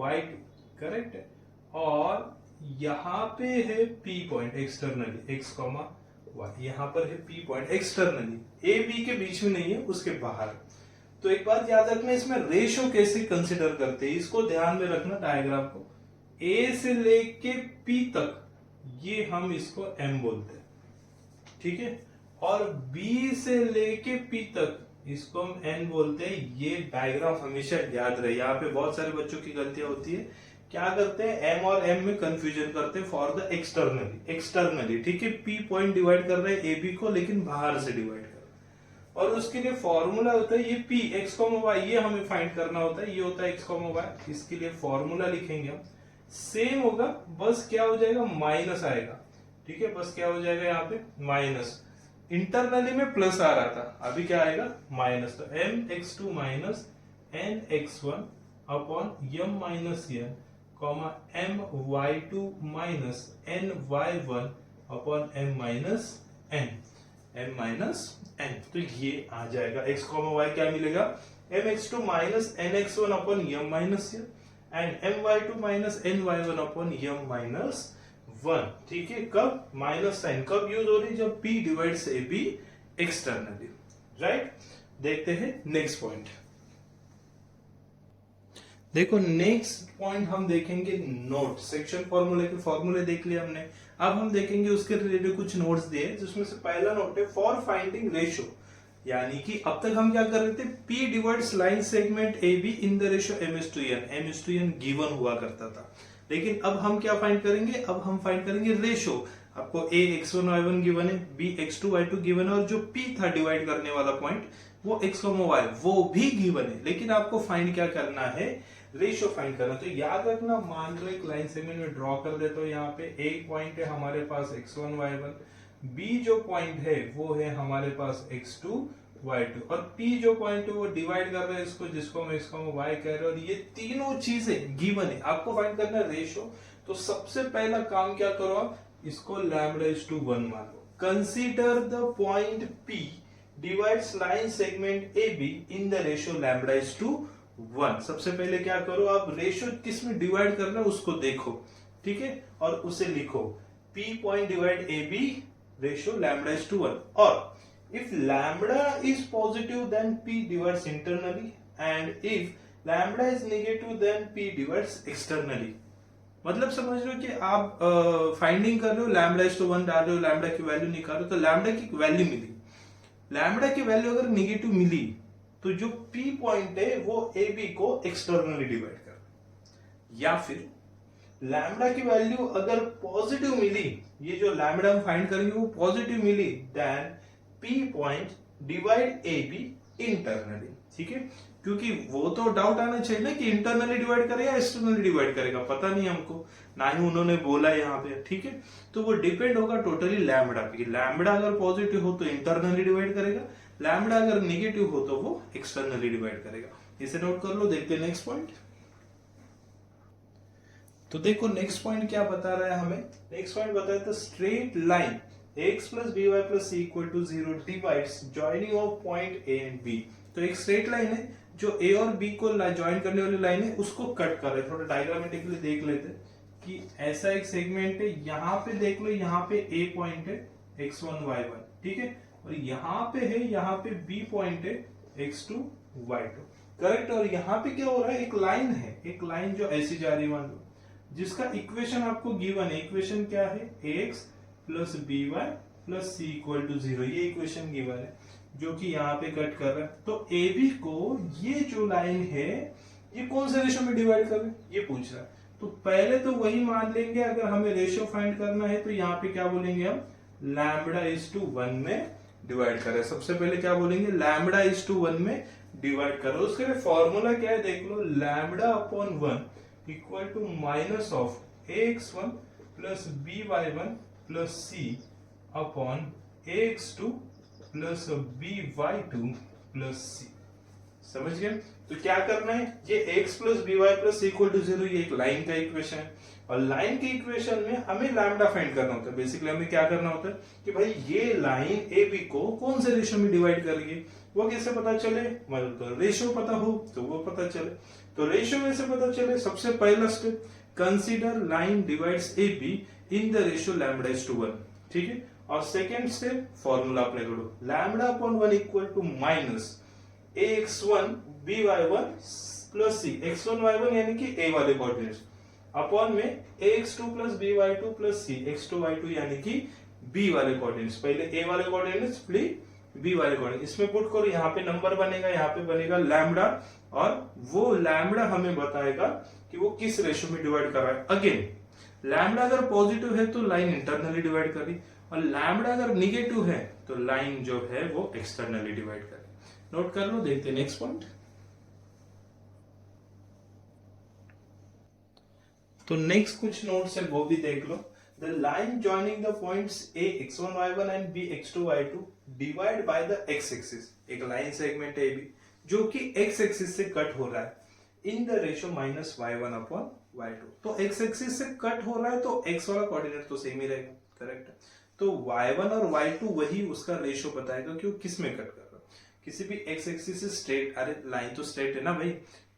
y2, करेक्ट है, और यहाँ पे है P point externally x comma y, यहाँ पर है P point externally, A B के बीच में नहीं है, उसके बाहर। तो एक बात याद रखना, इसमें रेशो कैसे कंसिडर करते हैं इसको ध्यान में रखना। डायग्राम को A से लेके P तक ये हम इसको M बोलते हैं, ठीक है, और B से लेके P तक इसको हम N बोलते हैं। ये डायग्राम हमेशा याद रहे। यहाँ पे बहुत सारे बच्चों की गलतियां होती है, क्या करते हैं M और M में कंफ्यूजन करते हैं फॉर द एक्सटर्नली, ठीक है, P पॉइंट डिवाइड कर रहे हैं AB को, लेकिन बाहर से डिवाइड कर रहे हैं। और उसके लिए फॉर्मूला होता है ये P x, y, ये हमें फाइंड करना होता है, ये होता है x, y। इसके लिए फॉर्मूला लिखेंगे हम, सेम होगा, बस क्या हो जाएगा, माइनस आएगा, ठीक है, बस क्या हो जाएगा यहाँ पे माइनस। इंटरनली में प्लस आ रहा था, अभी क्या आएगा माइनस। तो mx2 minus nx1 upon m minus n comma my2 minus ny1 upon m minus n। तो ये आ जाएगा x, y क्या मिलेगा, mx2 minus nx1 upon m minus n and my2 minus ny1 upon m minus 1, ठीक है। कब minus sign कब use हो रही है, जब P divides AB externally, right. देखते हैं नेक्स्ट पॉइंट। देखो नेक्स्ट पॉइंट हम देखेंगे नोट। सेक्शन फॉर्मूले के फॉर्मूले देख लिया हमने, अब हम देखेंगे उसके रिलेटेड कुछ नोट्स दिए, जिसमें से पहला नोट है फॉर फाइंडिंग रेशियो। यानी कि अब तक हम क्या कर रहे थे, P divides line segment AB in the ratio m:n given हुआ करता था। लेकिन अब हम क्या फाइंड करेंगे, अब हम फाइंड करेंगे रेशियो। आपको A x1 y1 गिवन है, B x2 y2 गिवन है, और जो P था डिवाइड करने वाला पॉइंट वो x, y वो भी गिवन है। लेकिन आपको फाइंड क्या करना है, रेशियो फाइंड करना। तो याद रखना, मान लो एक लाइन सेगमेंट में ड्रॉ कर देता हूं। यहाँ पे एक पॉइंट है हमारे पास x1 y1, B जो पॉइंट है वो है हमारे पास x2 y2, और P जो पॉइंट है वो डिवाइड कर रहे हैं इसको, जिसको हम x, y कह रहे हैं, और ये तीनों चीजें गिवन है। आपको फाइंड करना है रेशियो। तो सबसे पहला काम क्या करो, आप इसको λ1 मान लो। Consider the point P divides line segment AB in the ratio λ1। सबसे पहले क्या करो, आप रेशियो किस में डिवाइड कर रहे हो उसको देखो, ठीक है, और उसे लिखो P point divide AB ratio λ1। और if lambda is positive then P divides internally, and if lambda is negative then P divides externally। मतलब समझ रहे हो कि आप फाइंडिंग कर रहे हो, λ1 डाल रहे हो, लैम्बडा की वैल्यू निकाल रहे हो, तो लैम्बडा की वैल्यू मिली। लैम्बडा की वैल्यू अगर निगेटिव मिली तो जो P पॉइंट है वो AB को एक्सटर्नली डिवाइड कर, या फिर लैम्बडा की वैल्यू अगर पॉजिटिव मिली, ये जो लैम्बडा हम फाइंड करेंगे वो पॉजिटिव मिली, then P point divide AB internally, ठीक है। क्योंकि वो तो डाउट आना चाहिए ना कि इंटरनली डिवाइड करेगा या एक्सटर्नली डिवाइड करेगा, पता नहीं हमको, ना ही उन्होंने बोला यहाँ पे, ठीक है। तो वो डिपेंड होगा टोटली लैम्बडा पे। लैम्बडा अगर पॉजिटिव हो तो इंटरनली डिवाइड करेगा, लैम्बडा अगर नेगेटिव हो तो वो एक्सटर्नली डिवाइड करेगा। इसे नोट कर लो। देखते हैं नेक्स्ट पॉइंट। तो देखो नेक्स्ट पॉइंट क्या बता रहा है हमें। नेक्स्ट पॉइंट बताया था straight line x plus by plus c equal to 0 divides joining of point A and B। तो एक स्ट्रेट लाइन है जो A और B को ज्वाइन करने वाली लाइन है, उसको कट कर रहे हैं। थोड़ा डायग्रामेटिकली देख लेते हैं कि ऐसा एक सेगमेंट है, यहाँ पे देख लो, यहाँ पे A पॉइंट है x1 y1, ठीक है, और यहाँ पे है, यहाँ पे B पॉइंट है x2 y2, करेक्ट। और यहाँ पे क्या हो रहा है, एक लाइन है, एक लाइन जो ऐसी जा रही है मान लो, जिसका इक्वेशन आपको गिवन है। इक्वेशन क्या है, ax plus by plus c equal to 0, ये इक्वेशन गिवन है जो कि यहाँ पे कट कर रहा है। तो AB को ये जो लाइन है ये कौन से रेशियो में डिवाइड कर रहे हैं, ये पूछ रहा है। तो पहले तो वही मान लेंगे, अगर हमें रेशियो फाइंड करना है तो यहाँ पे क्या बोलेंगे हम, λ1 में डिवाइड कर रहे हैं। सबसे पहले क्या बोलेंगे, λ1 में डिवाइड करो। उसके लिए फॉर्मूला क्या है देख लो, λ/1 equal to minus of ax1 plus by1 plus c upon ax2 plus by2 plus c। समझ गए। तो क्या करना है, ये x plus by plus c equal to 0, ये एक लाइन का इक्वेशन है, और लाइन के इक्वेशन में हमें लैम्बडा फाइंड करना होता है। बेसिकली हमें क्या करना होता है कि भाई ये लाइन AB को कौन से रेशियो में डिवाइड कर रही है, वो कैसे पता चले, मतलब तो रेशियो पता हो तो वो पता चले। तो रेशियो में से पता चले, सबसे पहला step consider line divides A B in the ratio lambda is to 1, ठीक है। और सेकेंड स्टेप फॉर्मूला अप्लाई करो, lambda upon 1 equal to minus ax1 by1 plus C x1 y1 यानी कि a वाले कोऑर्डिनेट्स अपॉन में ax2 प्लस by2 प्लस सी x2 y2 यानी कि b वाले कोऑर्डिनेट्स। पहले a वाले कोऑर्डिनेट्स फिर b वाले कोऑर्डिनेट्स, इसमें पुट करो, यहाँ पे नंबर बनेगा, यहाँ पे बनेगा लैम्बडा, और वो लैम्बडा हमें बताएगा कि वो किस रेशियो में डिवाइड कर रहा है। अगेन लैम्बडा अगर पॉजिटिव है तो लाइन इंटरनली डिवाइड कर रही, और लैम्बडा अगर निगेटिव है तो लाइन जो है वो एक्सटर्नली डिवाइड कर रही। नोट कर लो, देखते हैं नेक्स्ट पॉइंट। तो नेक्स्ट कुछ नोट्स है वो भी देख लो। The line joining the points a x1 y1 and b x2 y2 divide by the x axis, एक लाइन सेगमेंट है b जो कि x एक्सिस से कट हो रहा है इन the ratio minus y1 upon y2। तो x एक्सिस से कट हो रहा है तो x वाला कोऑर्डिनेट तो सेम ही रहेगा, करेक्ट है। तो y1 और y2 वही उसका रेशियो बताएगा कि वो किस में कट कर रहा है। किसी भी x एक्सिस से स्ट्रेट, अरे लाइन तो स्ट्रेट है ना भाई,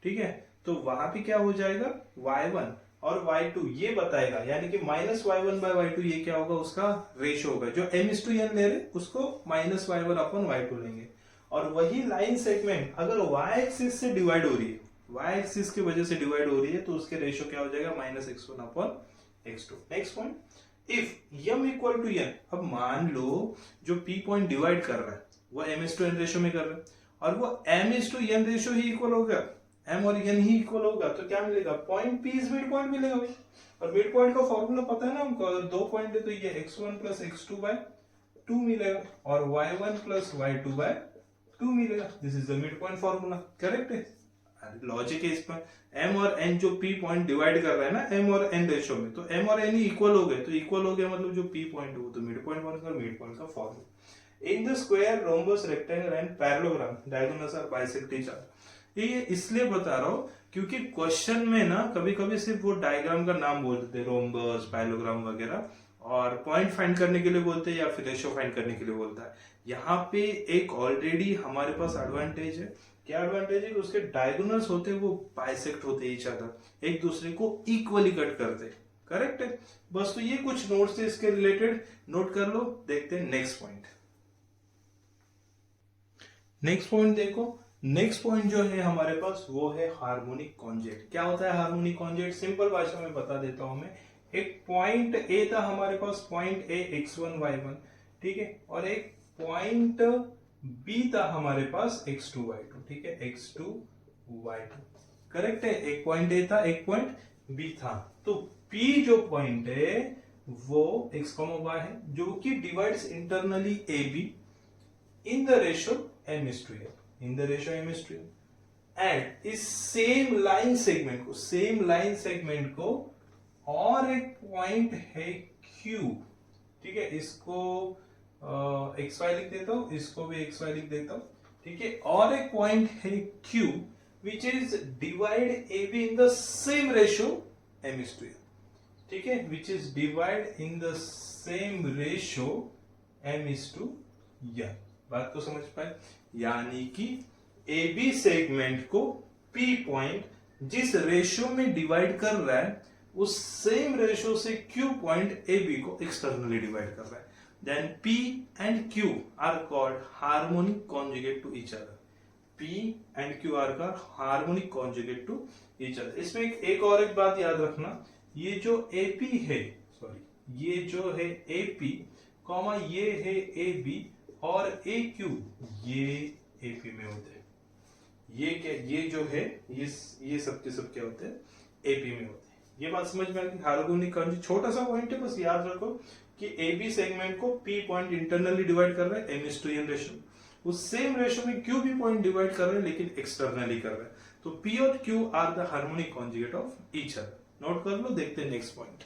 ठीक है। तो वहां पे क्या हो जाएगा, y1 और y2 ये बताएगा, यानी कि माइनस y1 बाय y2 ये क्या होगा, उसका रेशियो होगा। जो m/n ले रहे उसको माइनस y1 अपॉन y2 लेंगे। और वही लाइन सेगमेंट अगर y एक्सिस से डिवाइड हो रही है, y एक्सिस की वजह से डिवाइड हो रही है, तो उसके रेशियो क्या हो जाएगा, minus x1 upon x2। Next point, if m equal to n, अब मान लो जो p पॉइंट डिवाइड कर रहा है वो m/n रेशियो में कर रहा है, और वो m/n रेशियो ही इक्वल होगा, m और n ही इक्वल होगा, तो क्या मिलेगा, point p is mid point मिलेगा भाई। और मिड पॉइंट का फॉर्मूला पता है ना हमको, अगर दो पॉइंट है तो ये x1 प्लस x2 बाय 2 मिलेगा, और y1 प्लस y2 बाय 2 मिलेगा। This is the mid point formula, correct है। लॉजिक है इस पर, m और n जो p पॉइंट डिवाइड कर रहा है ना m और n रेशियो में, तो m और n ही इक्वल हो गए, तो इक्वल हो गया मतलब जो p पॉइंट है वो तो मिड पॉइंट बनेगा, और मिड पॉइंट का formula. In the square, rhombus, rectangle and parallelogram diagonals are bisect each other. ये इसलिए बता रहा हूं क्योंकि क्वेश्चन में ना कभी कभी सिर्फ वो डायग्राम का नाम बोल देते हैं, रोम्बस, पैरेललोग्राम वगैरह, और पॉइंट फाइंड करने के लिए बोलते हैं या फिर रेशियो फाइंड करने के लिए बोलता है। यहाँ पे एक ऑलरेडी हमारे पास एडवांटेज है, क्या एडवांटेज है कि उसके डायगोनल्स होते हैं वो बाइसेक्ट होते हैं ईच अदर, एक दूसरे को इक्वली कट करते हैं, करेक्ट है। बस तो ये कुछ नोट्स है इसके रिलेटेड, नोट कर लो। देखते हैं नेक्स्ट पॉइंट। नेक्स्ट पॉइंट देखो, नेक्स्ट पॉइंट जो है हमारे पास वो है हार्मोनिक कॉन्जुगेट। क्या होता है हार्मोनिक कॉन्जुगेट, सिंपल भाषा में बता देता हूं मैं। एक पॉइंट ए था हमारे पास, पॉइंट ए x1 y1, ठीक है, और एक पॉइंट बी था हमारे पास x2 y2, ठीक है, x2 y2, करेक्ट है। एक पॉइंट ए था, एक पॉइंट बी था, तो P जो पॉइंट है वो x, y है, जो कि divides internally A B in the ratio m/n, in the ratio m/n, and इस सेम लाइन सेगमेंट को और एक पॉइंट है Q, ठीक है, इसको xy लिख देता हूं, इसको भी xy लिख देता हूं, ठीक है, और एक पॉइंट है Q which is divide AB in the same ratio m/n, ठीक है, which is divide in the same ratio m/n। बात को समझ पाए, यानी कि AB सेगमेंट को P पॉइंट जिस रेशियो में डिवाइड कर रहा है उस सेम रेशियो से Q पॉइंट AB को एक्सटर्नली डिवाइड कर रहा है। Then P and Q are called harmonic conjugate to each other. P and Q are called harmonic conjugate to each other. इसमें एक और एक बात याद रखना, ये जो AP है, ये जो है AP कॉमा ये है AB और AQ ये AP में होते हैं। ये क्या, ये जो है ये सब के सब क्या होते हैं, AP में होते हैं। ये बात समझ में आ गई। हार्मोनिक कॉन्जुगेट छोटा सा पॉइंट है, बस याद रखो कि AB सेगमेंट को P पॉइंट इंटरनली डिवाइड कर रहा है m/n रेशियो, उस सेम रेशियो में Q भी पॉइंट डिवाइड कर रहे हैं लेकिन एक्सटर्नली कर रहे हैं। तो P और Q are the harmonic conjugate of each other. Note कर लो, देखते हैं next point.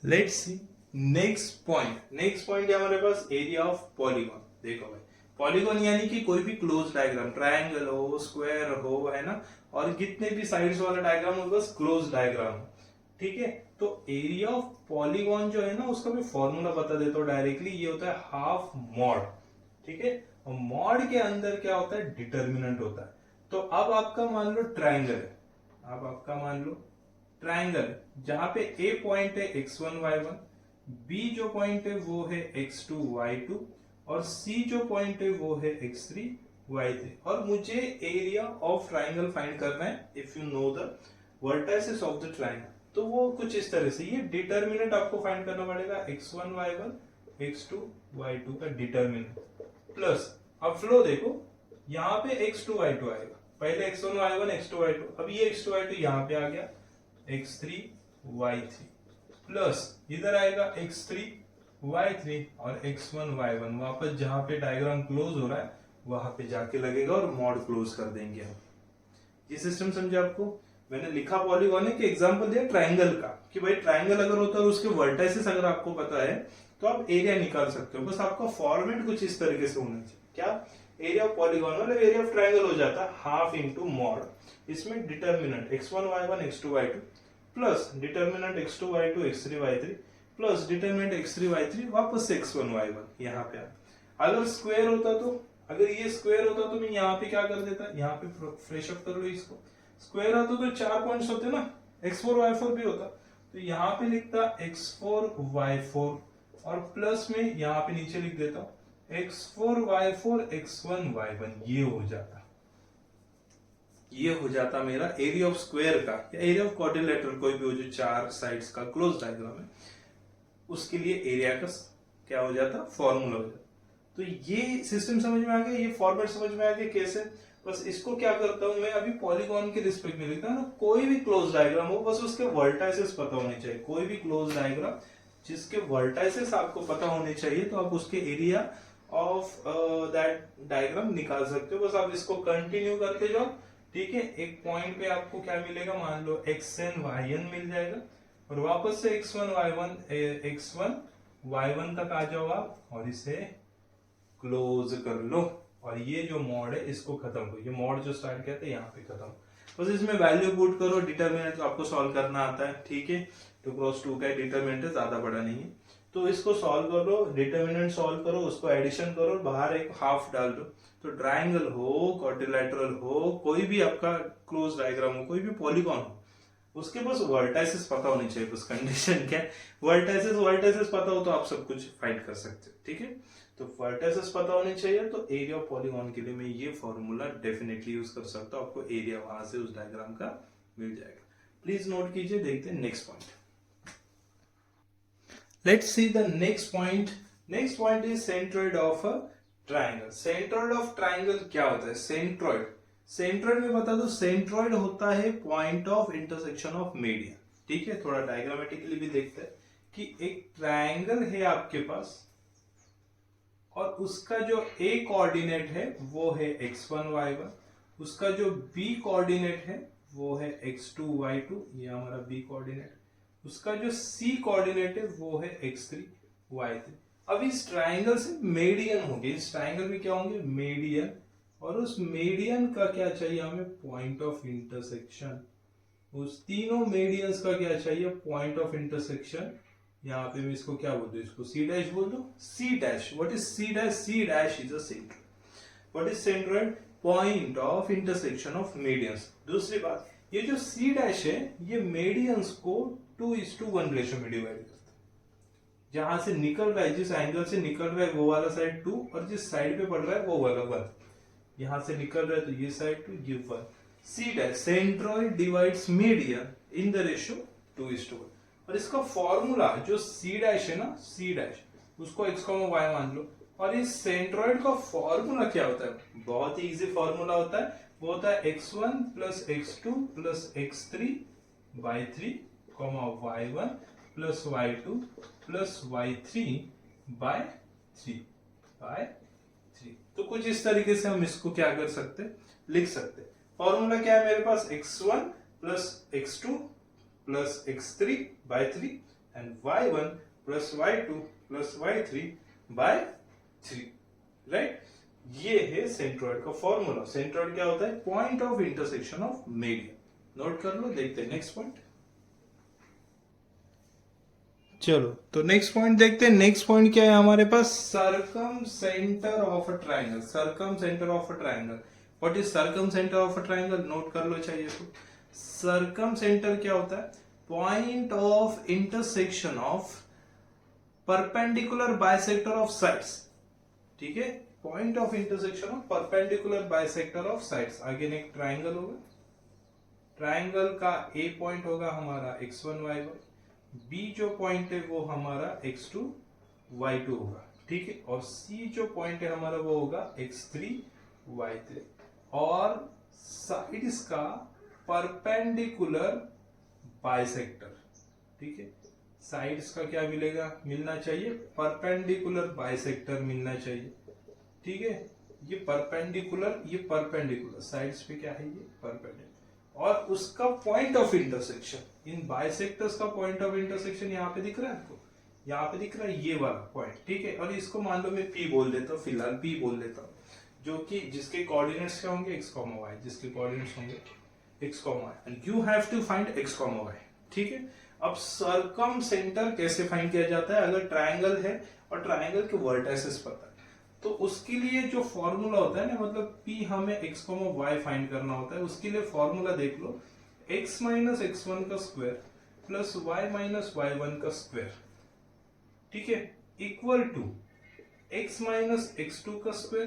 Let's see next point है हमारे पास एरिया ऑफ पॉलीगॉन। देखो भाई, पॉलीगॉन यानी कि कोई भी क्लोज डायग्राम, ट्रायंगल हो, स्क्वायर हो, है ना, और कितने भी साइड्स वाला डायग्राम हो, बस क्लोज डायग्राम, ठीक है। तो एरिया ऑफ पॉलीगॉन जो है ना, उसका मैं फॉर्मूला बता देता हूँ डायरेक्टली, ये होता है हाफ मॉड, ठीक है। और मॉड के अंदर क्या होता है, डिटर्मिनेंट होता है। तो अब आपका मान लो ट्रायंगल है, अब आपका मान लो ट्राइंगल जहां पे ए पॉइंट है x1 y1, बी जो पॉइंट है वो है x2 y2 और सी जो पॉइंट है वो है x3 y3 और मुझे एरिया ऑफ ट्राइंगल फाइंड करना है if you know the vertices of the triangle. तो वो कुछ इस तरह से, ये डिटर्मिनेंट आपको फाइंड करना पड़ेगा x1 y1 x2 y2 का डिटर्मिनेंट प्लस, अब फ्लो देखो यहाँ पे x2 y2 आएगा, पहले x1 y1 x2 y2, अब ये x2 y2 यहाँ पे आ गया x3 y3 प्लस इधर आएगा x3 y3 और x1 y1 वापस जहां पे डायग्राम क्लोज हो रहा है वहां पे जाके लगेगा और मॉड क्लोज कर देंगे हम। ये सिस्टम समझे आपको? मैंने लिखा पॉलीगॉन है कि एग्जांपल दिया ट्राइंगल का कि भाई ट्राइंगल अगर होता है उसके वर्टाइसेस अगर आपको पता है तो आप एरिया निकाल सकते हो। बस आपका फॉर्मेट कुछ इस तरीके से होना चाहिए। क्या? एरिया ऑफ पॉलीगॉन मतलब एरिया ऑफ ट्राइंगल हो जाता है हाफ इंटू मॉड, इसमें determinant x1 y1 x2 y2 plus determinant x2 y2 x3 y3 plus determinant x3 y3 वापस से x1 y1 यहाँ पे। अगर स्क्वायर होता तो, अगर ये स्क्वायर होता तो मैं यहाँ पे क्या कर देता, यहाँ पे फ्रेश अप कर लो इसको, स्क्वायर आता तो 4 पॉइंट्स होते ना, x4 y4 भी होता तो यहाँ पे लिखता x4 y4 और प्लस में यहाँ पे नीचे लिख देता x4 y4 x1 y1, ये हो जाता मेरा एरिया ऑफ स्क्वायर का या एरिया ऑफ क्वाड्रिलेटरल, कोई भी हो जो 4 साइड्स का क्लोज डायग्राम है उसके लिए एरिया का क्या हो जाता, फॉर्मूला हो जाता। तो ये सिस्टम समझ में आ गया, ये फॉर्मेट समझ में आ गया कैसे। बस इसको क्या करता हूं मैं अभी पॉलीगॉन के रिस्पेक्ट में लिखता हूं ना, कोई भी क्लोज डायग्राम हो बस उसके वर्टाइसेस पता होने चाहिए। कोई भी क्लोज डायग्राम जिसके वर्टाइसेस आपको पता होने चाहिए तो आप उसके एरिया ऑफ दैट डायग्राम निकाल सकते हो। बस आप इसको कंटिन्यू करके जाओ, ठीक है। एक पॉइंट पे आपको क्या मिलेगा, मान लो xn yn मिल जाएगा और वापस से x1 y1 तक आ जाओ आप और इसे क्लोज कर लो और ये जो मॉड है इसको खत्म करो। ये मॉड जो स्टार्ट किया था यहाँ पे खत्म। बस इसमें वैल्यू पुट करो, डिटरमिनेंट आपको सॉल्व करना आता है, ठीक है। 2x2 का डिटरमिनेंट ज्यादा बड़ा नहीं है तो इसको सॉल्व करो, डिटरमिनेंट सॉल्व करो, उसको एडिशन करो, बाहर एक हाफ डाल दो। तो ट्राइंगल हो, क्वाड्रिलेटरल हो, कोई भी आपका क्लोज डायग्राम हो, कोई भी पॉलीगॉन हो, उसके बस वर्टाइसेस पता होनी चाहिए। बस कंडीशन क्या है, वर्टाइसेस पता हो तो आप सब कुछ फाइंड कर सकते हो, ठीक है। तो वर्टाइसेस पता होने चाहिए तो एरिया ऑफ पॉलीगॉन के लिए मैं ये फॉर्मूला डेफिनेटली यूज कर सकता हूं, आपको एरिया वहां से उस डायग्राम का मिल जाएगा। प्लीज नोट कीजिए, देखते हैं next point. Let's see the next point. Next point is centroid of a triangle. Centroid of triangle क्या होता है? सेंट्रोइड में बता दो, सेंट्रोइड होता है point of intersection of median, ठीक है। थोड़ा डायग्रामेटिकली भी देखते हैं कि एक ट्राइंगल है आपके पास और उसका जो a कोऑर्डिनेट है वो है x1 y1, उसका जो b कोऑर्डिनेट है वो है x2 y2, ये हमारा b कोऑर्डिनेट, उसका जो c कोऑर्डिनेट है वो है x3 y3। अब इस ट्राइंगल से मीडियन होंगे, इस ट्राइंगल में क्या होंगे, मीडियन, और उस मीडियन का क्या चाहिए हमें, पॉइंट ऑफ इंटरसेक्शन। उस तीनों मीडियंस का क्या चाहिए, पॉइंट ऑफ इंटरसेक्शन। यहाँ पे मैं इसको क्या बोल दूं, इसको सी डैश बोल दो, C dash. What is C dash? C dash is a centroid. What is centroid? Point of intersection of medians. दूसरी बात, ये जो सी डैश है ये मीडियंस को 2:1 रेशियो में डिवाइड करता है। जहां से निकल रहा है, जिस एंगल से निकल रहा है वो वाला साइड 2 और जिस साइड पे पड़ रहा है वो वाला 1। यहां से निकल रहा है तो ये साइड 2, ये 1। C dash, centroid divides median in the ratio 2:1। और इसका फॉर्मूला जो सी डैश है ना, सी डैश, उसको x, y मान लो। और इस सेंट्रोइड का फॉर्मूला क्या होता है? बहुत ही इजी फॉर्मूला होता है, वो होता है x1 plus x2 plus x3 y3 y1 plus y2 plus y3 by 3। तो कुछ इस तरीके से हम इसको क्या कर सकते हैं, लिख सकते हैं। फॉर्मूला क्या है मेरे पास, x1 plus x2 plus x3 by 3 and y1 plus y2 plus y3 by 3, right. ये है सेंट्रोइड का फॉर्मूला। सेंट्रोइड क्या होता है, point of intersection of median. Note कर लो, देखते हैं नेक्स्ट पॉइंट। चलो तो नेक्स्ट पॉइंट देखते हैं। नेक्स्ट पॉइंट क्या है हमारे पास, circumcentre of a triangle. Circumcentre of a triangle. What is circumcentre of a triangle? Note कर लो चाहिए तो। सर्कम सेंटर क्या होता है? Point of intersection of perpendicular bisector of sides, ठीक है, point of intersection of perpendicular bisector of sides. Again एक ट्राइंगल होगा, ट्राइंगल का ए पॉइंट होगा हमारा x1 y1, बी जो पॉइंट है वो हमारा x2 y2 होगा, ठीक है, और सी जो पॉइंट है हमारा वो होगा x3 y3, और साइड्स का परपेंडिकुलर बाइसेक्टर, ठीक है, साइड्स का क्या मिलेगा, मिलना चाहिए परपेंडिकुलर बाइसेक्टर मिलना चाहिए, ठीक है, ये परपेंडिकुलर साइड्स पे क्या है, ये परपेंडिकुलर, और उसका point of intersection, in bisectors का पॉइंट ऑफ इंटरसेक्शन यहाँ पे दिख रहा है आपको, यहाँ पे दिख रहा है ये वाला पॉइंट, ठीक है, और इसको मान लो मैं P बोल देता हूँ, फिलहाल P बोल देता हूँ, जो कि जिसके कोऑर्डिनेट्स क्या होंगे x, y, जिसके कोऑर्डिनेट्स होंगे x, y, and you have to find x, y, ठीक है। अब सर्कम सेंटर कैसे फाइंड किया जाता है? अगर ट्राइंगल है और ट्राइंगल के वर्टिसेस पता है तो उसके लिए जो फॉर्मूला होता है ना, मतलब P हमें x, y फाइंड करना होता है, उसके लिए फॉर्मूला देख लो, x माइनस x1 का square plus y minus y1 का स्क्वायर, ठीक है, equal to x minus x2 का square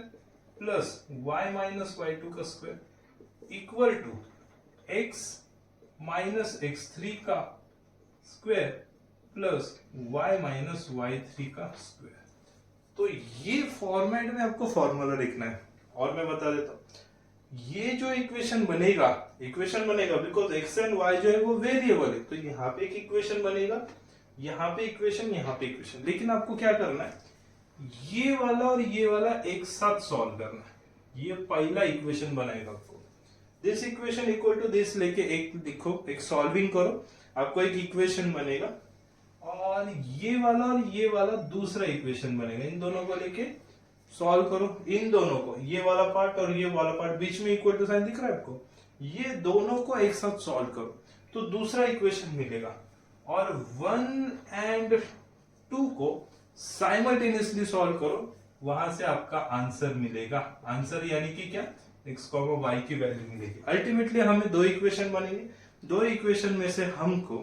plus y minus y2 का square equal to x minus x3 का square plus y minus y3 का square. तो ये फॉर्मेट में आपको फॉर्मूला लिखना है, और मैं बता देता हूं ये जो इक्वेशन बनेगा बिकॉज x एंड y जो है वो वेरिएबल है, तो यहाँ पे एक इक्वेशन बनेगा, यहाँ पे इक्वेशन, यहाँ पे इक्वेशन, लेकिन आपको क्या करना है, ये वाला और ये वाला एक साथ सॉल्व करना है। ये पहला इक्वेशन बनाएगा आपको, this equation equal to this लेके एक लिखो, एक सॉल्विंग करो, आपको एक इक्वेशन बनेगा, और ये वाला दूसरा इक्वेशन बनेगा, इन दोनों को लेके सॉल्व करो, इन दोनों को, ये वाला पार्ट और ये वाला पार्ट, बीच में इक्वल टू साइन दिख रहा है आपको, ये दोनों को एक साथ सॉल्व करो तो दूसरा इक्वेशन मिलेगा, और 1 एंड 2 को साइमल्टेनियसली सॉल्व करो, वहां से आपका आंसर मिलेगा, आंसर यानी कि क्या, x, y की वैल्यू मिलेगी। अल्टीमेटली हमें दो इक्वेशन बनेंगे, दो इक्वेशन में से हमको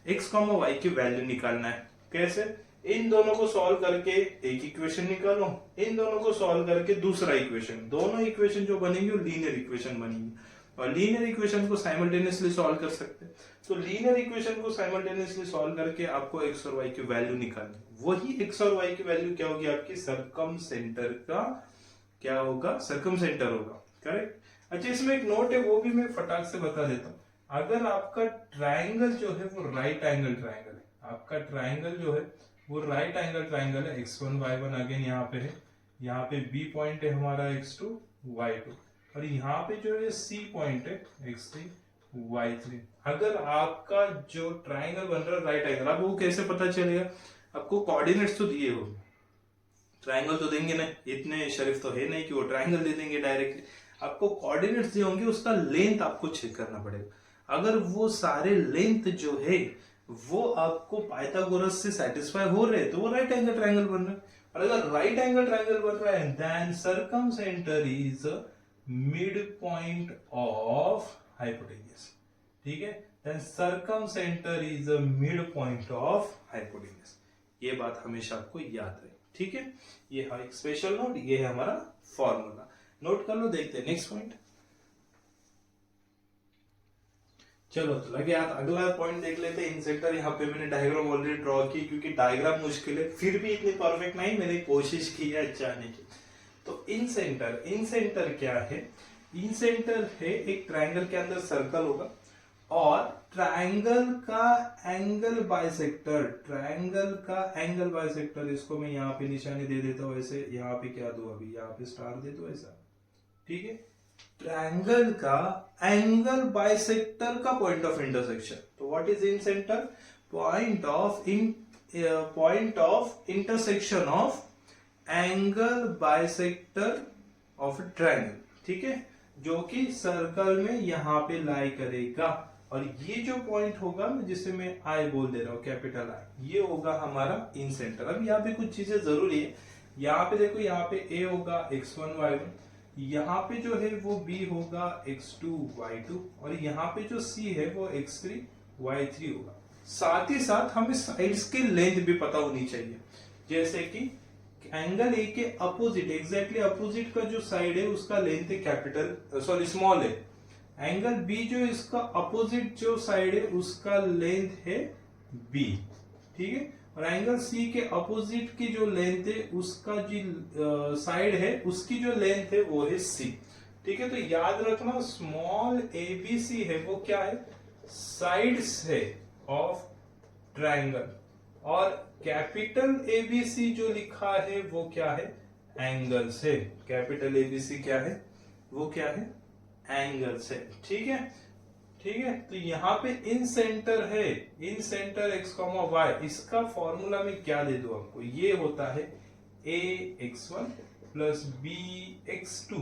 x, y की वैल्यू निकालना है। कैसे? इन दोनों को सॉल्व करके एक इक्वेशन निकालो, इन दोनों को सॉल्व करके दूसरा इक्वेशन, दोनों इक्वेशन जो बनेंगे वो लीनियर इक्वेशन बनेंगी, और लीनियर इक्वेशन को साइमल्टेनियसली सॉल्व कर सकते हैं। तो लीनियर इक्वेशन को साइमल्टेनियसली सॉल्व करके आपको x और y की वैल्यू निकालनी, वही x और y की वैल्यू क्या होगी आपकी, सर्कम सेंटर का क्या होगा, सर्कम सेंटर होगा, करेक्ट। अच्छा, इसमें एक नोट है, वो भी मैं फटाक से बता देता हूँ। अगर आपका ट्राइंगल जो है वो राइट एंगल ट्राइंगल है, आपका ट्राइंगल जो है वो राइट एंगल ट्राइंगल है, x1 y1 अगेन यहाँ पे है, यहाँ पे B पॉइंट है हमारा x2 y2, और यहाँ पे जो है C पॉइंट है x3 y3। अगर आपका जो ट्राइंगल बन रहा है राइट एंगल, आपको वो कैसे पता चलेगा, आपको कोऑर्डिनेट्स तो दिए हो, ट्राइंगल तो देंगे ना, इतने शरीफ तो है नहीं कि वो ट्राइंगल दे देंगे डायरेक्टली, आपको कोऑर्डिनेट्स दिए होंगे, उसका लेंथ आपको चेक करना पड़ेगा। अगर वो सारे लेंथ जो है वो आपको पाइथागोरस से सेटिस्फाई हो रहे तो वो राइट एंगल ट्राइंगल बन रहा है, और अगर राइट एंगल ट्राइंगल बन रहा है then circumcentre is midpoint of hypotenuse, ठीक है, then circumcentre is a midpoint of hypotenuse. ये बात हमेशा आपको याद रहे, ठीक है। ये है एक स्पेशल नोट, ये है हमारा फॉर्मूला, नोट कर लो। देखते हैं नेक्स्ट पॉइंट। चलो तो लगे यार, अगला पॉइंट देख लेते हैं। इन सेंटर, यहाँ पे मैंने डायग्राम ऑलरेडी ड्रॉ की, क्योंकि डायग्राम मुश्किल है, फिर भी इतनी परफेक्ट नहीं, मैंने कोशिश की है अच्छा आने की। तो इन सेंटर क्या है, इन सेंटर है एक ट्राइंगल के अंदर सर्कल होगा, और ट्राइंगल का एंगल बाइसेक्टर, इसको मैं यहाँ पे निशानी दे देता हूँ, ऐसे यहाँ पे क्या दो, अभी यहाँ पे स्टार दे दो ऐसा, ठीक है। ट्रायंगल का एंगल बाइसेक्टर का पॉइंट ऑफ इंटरसेक्शन, तो what is in centre, point of intersection of angle bisector of triangle, ठीक है, जो कि सर्कल में यहां पे लाई करेगा, और ये जो पॉइंट होगा जिसे मैं आई बोल दे रहा हूं, कैपिटल आई, ये होगा हमारा इन सेंटर। अब यहाँ पे कुछ चीजें जरूरी है, यहाँ पे देखो, यहाँ पे ए होगा x1 y1, यहाँ पे जो है वो b होगा x2 y2 और यहाँ पे जो c है वो x3 y3 होगा। साथ ही साथ हमें साइड्स के लेंथ भी पता होनी चाहिए, जैसे कि एंगल ए के अपोजिट, एग्जैक्टली अपोजिट का जो साइड है उसका लेंथ है कैपिटल सॉरी स्मॉल है। एंगल बी जो इसका अपोजिट जो साइड है उसका लेंथ है बी, ठीक है। और एंगल सी के अपोजिट की जो लेंथ है उसका जो साइड है उसकी जो लेंथ है वो है सी, ठीक है। तो याद रखना स्मॉल ए बी सी है वो क्या है, साइड्स है ऑफ ट्रायंगल, और कैपिटल एबीसी जो लिखा है वो क्या है, एंगल्स है। कैपिटल एबीसी क्या है, वो क्या है, एंगल्स है, ठीक है। ठीक है, तो यहाँ पे इन सेंटर है, incentre X comma Y, इसका फॉर्मूला में क्या दे दो आपको, ये होता है A X one plus B X two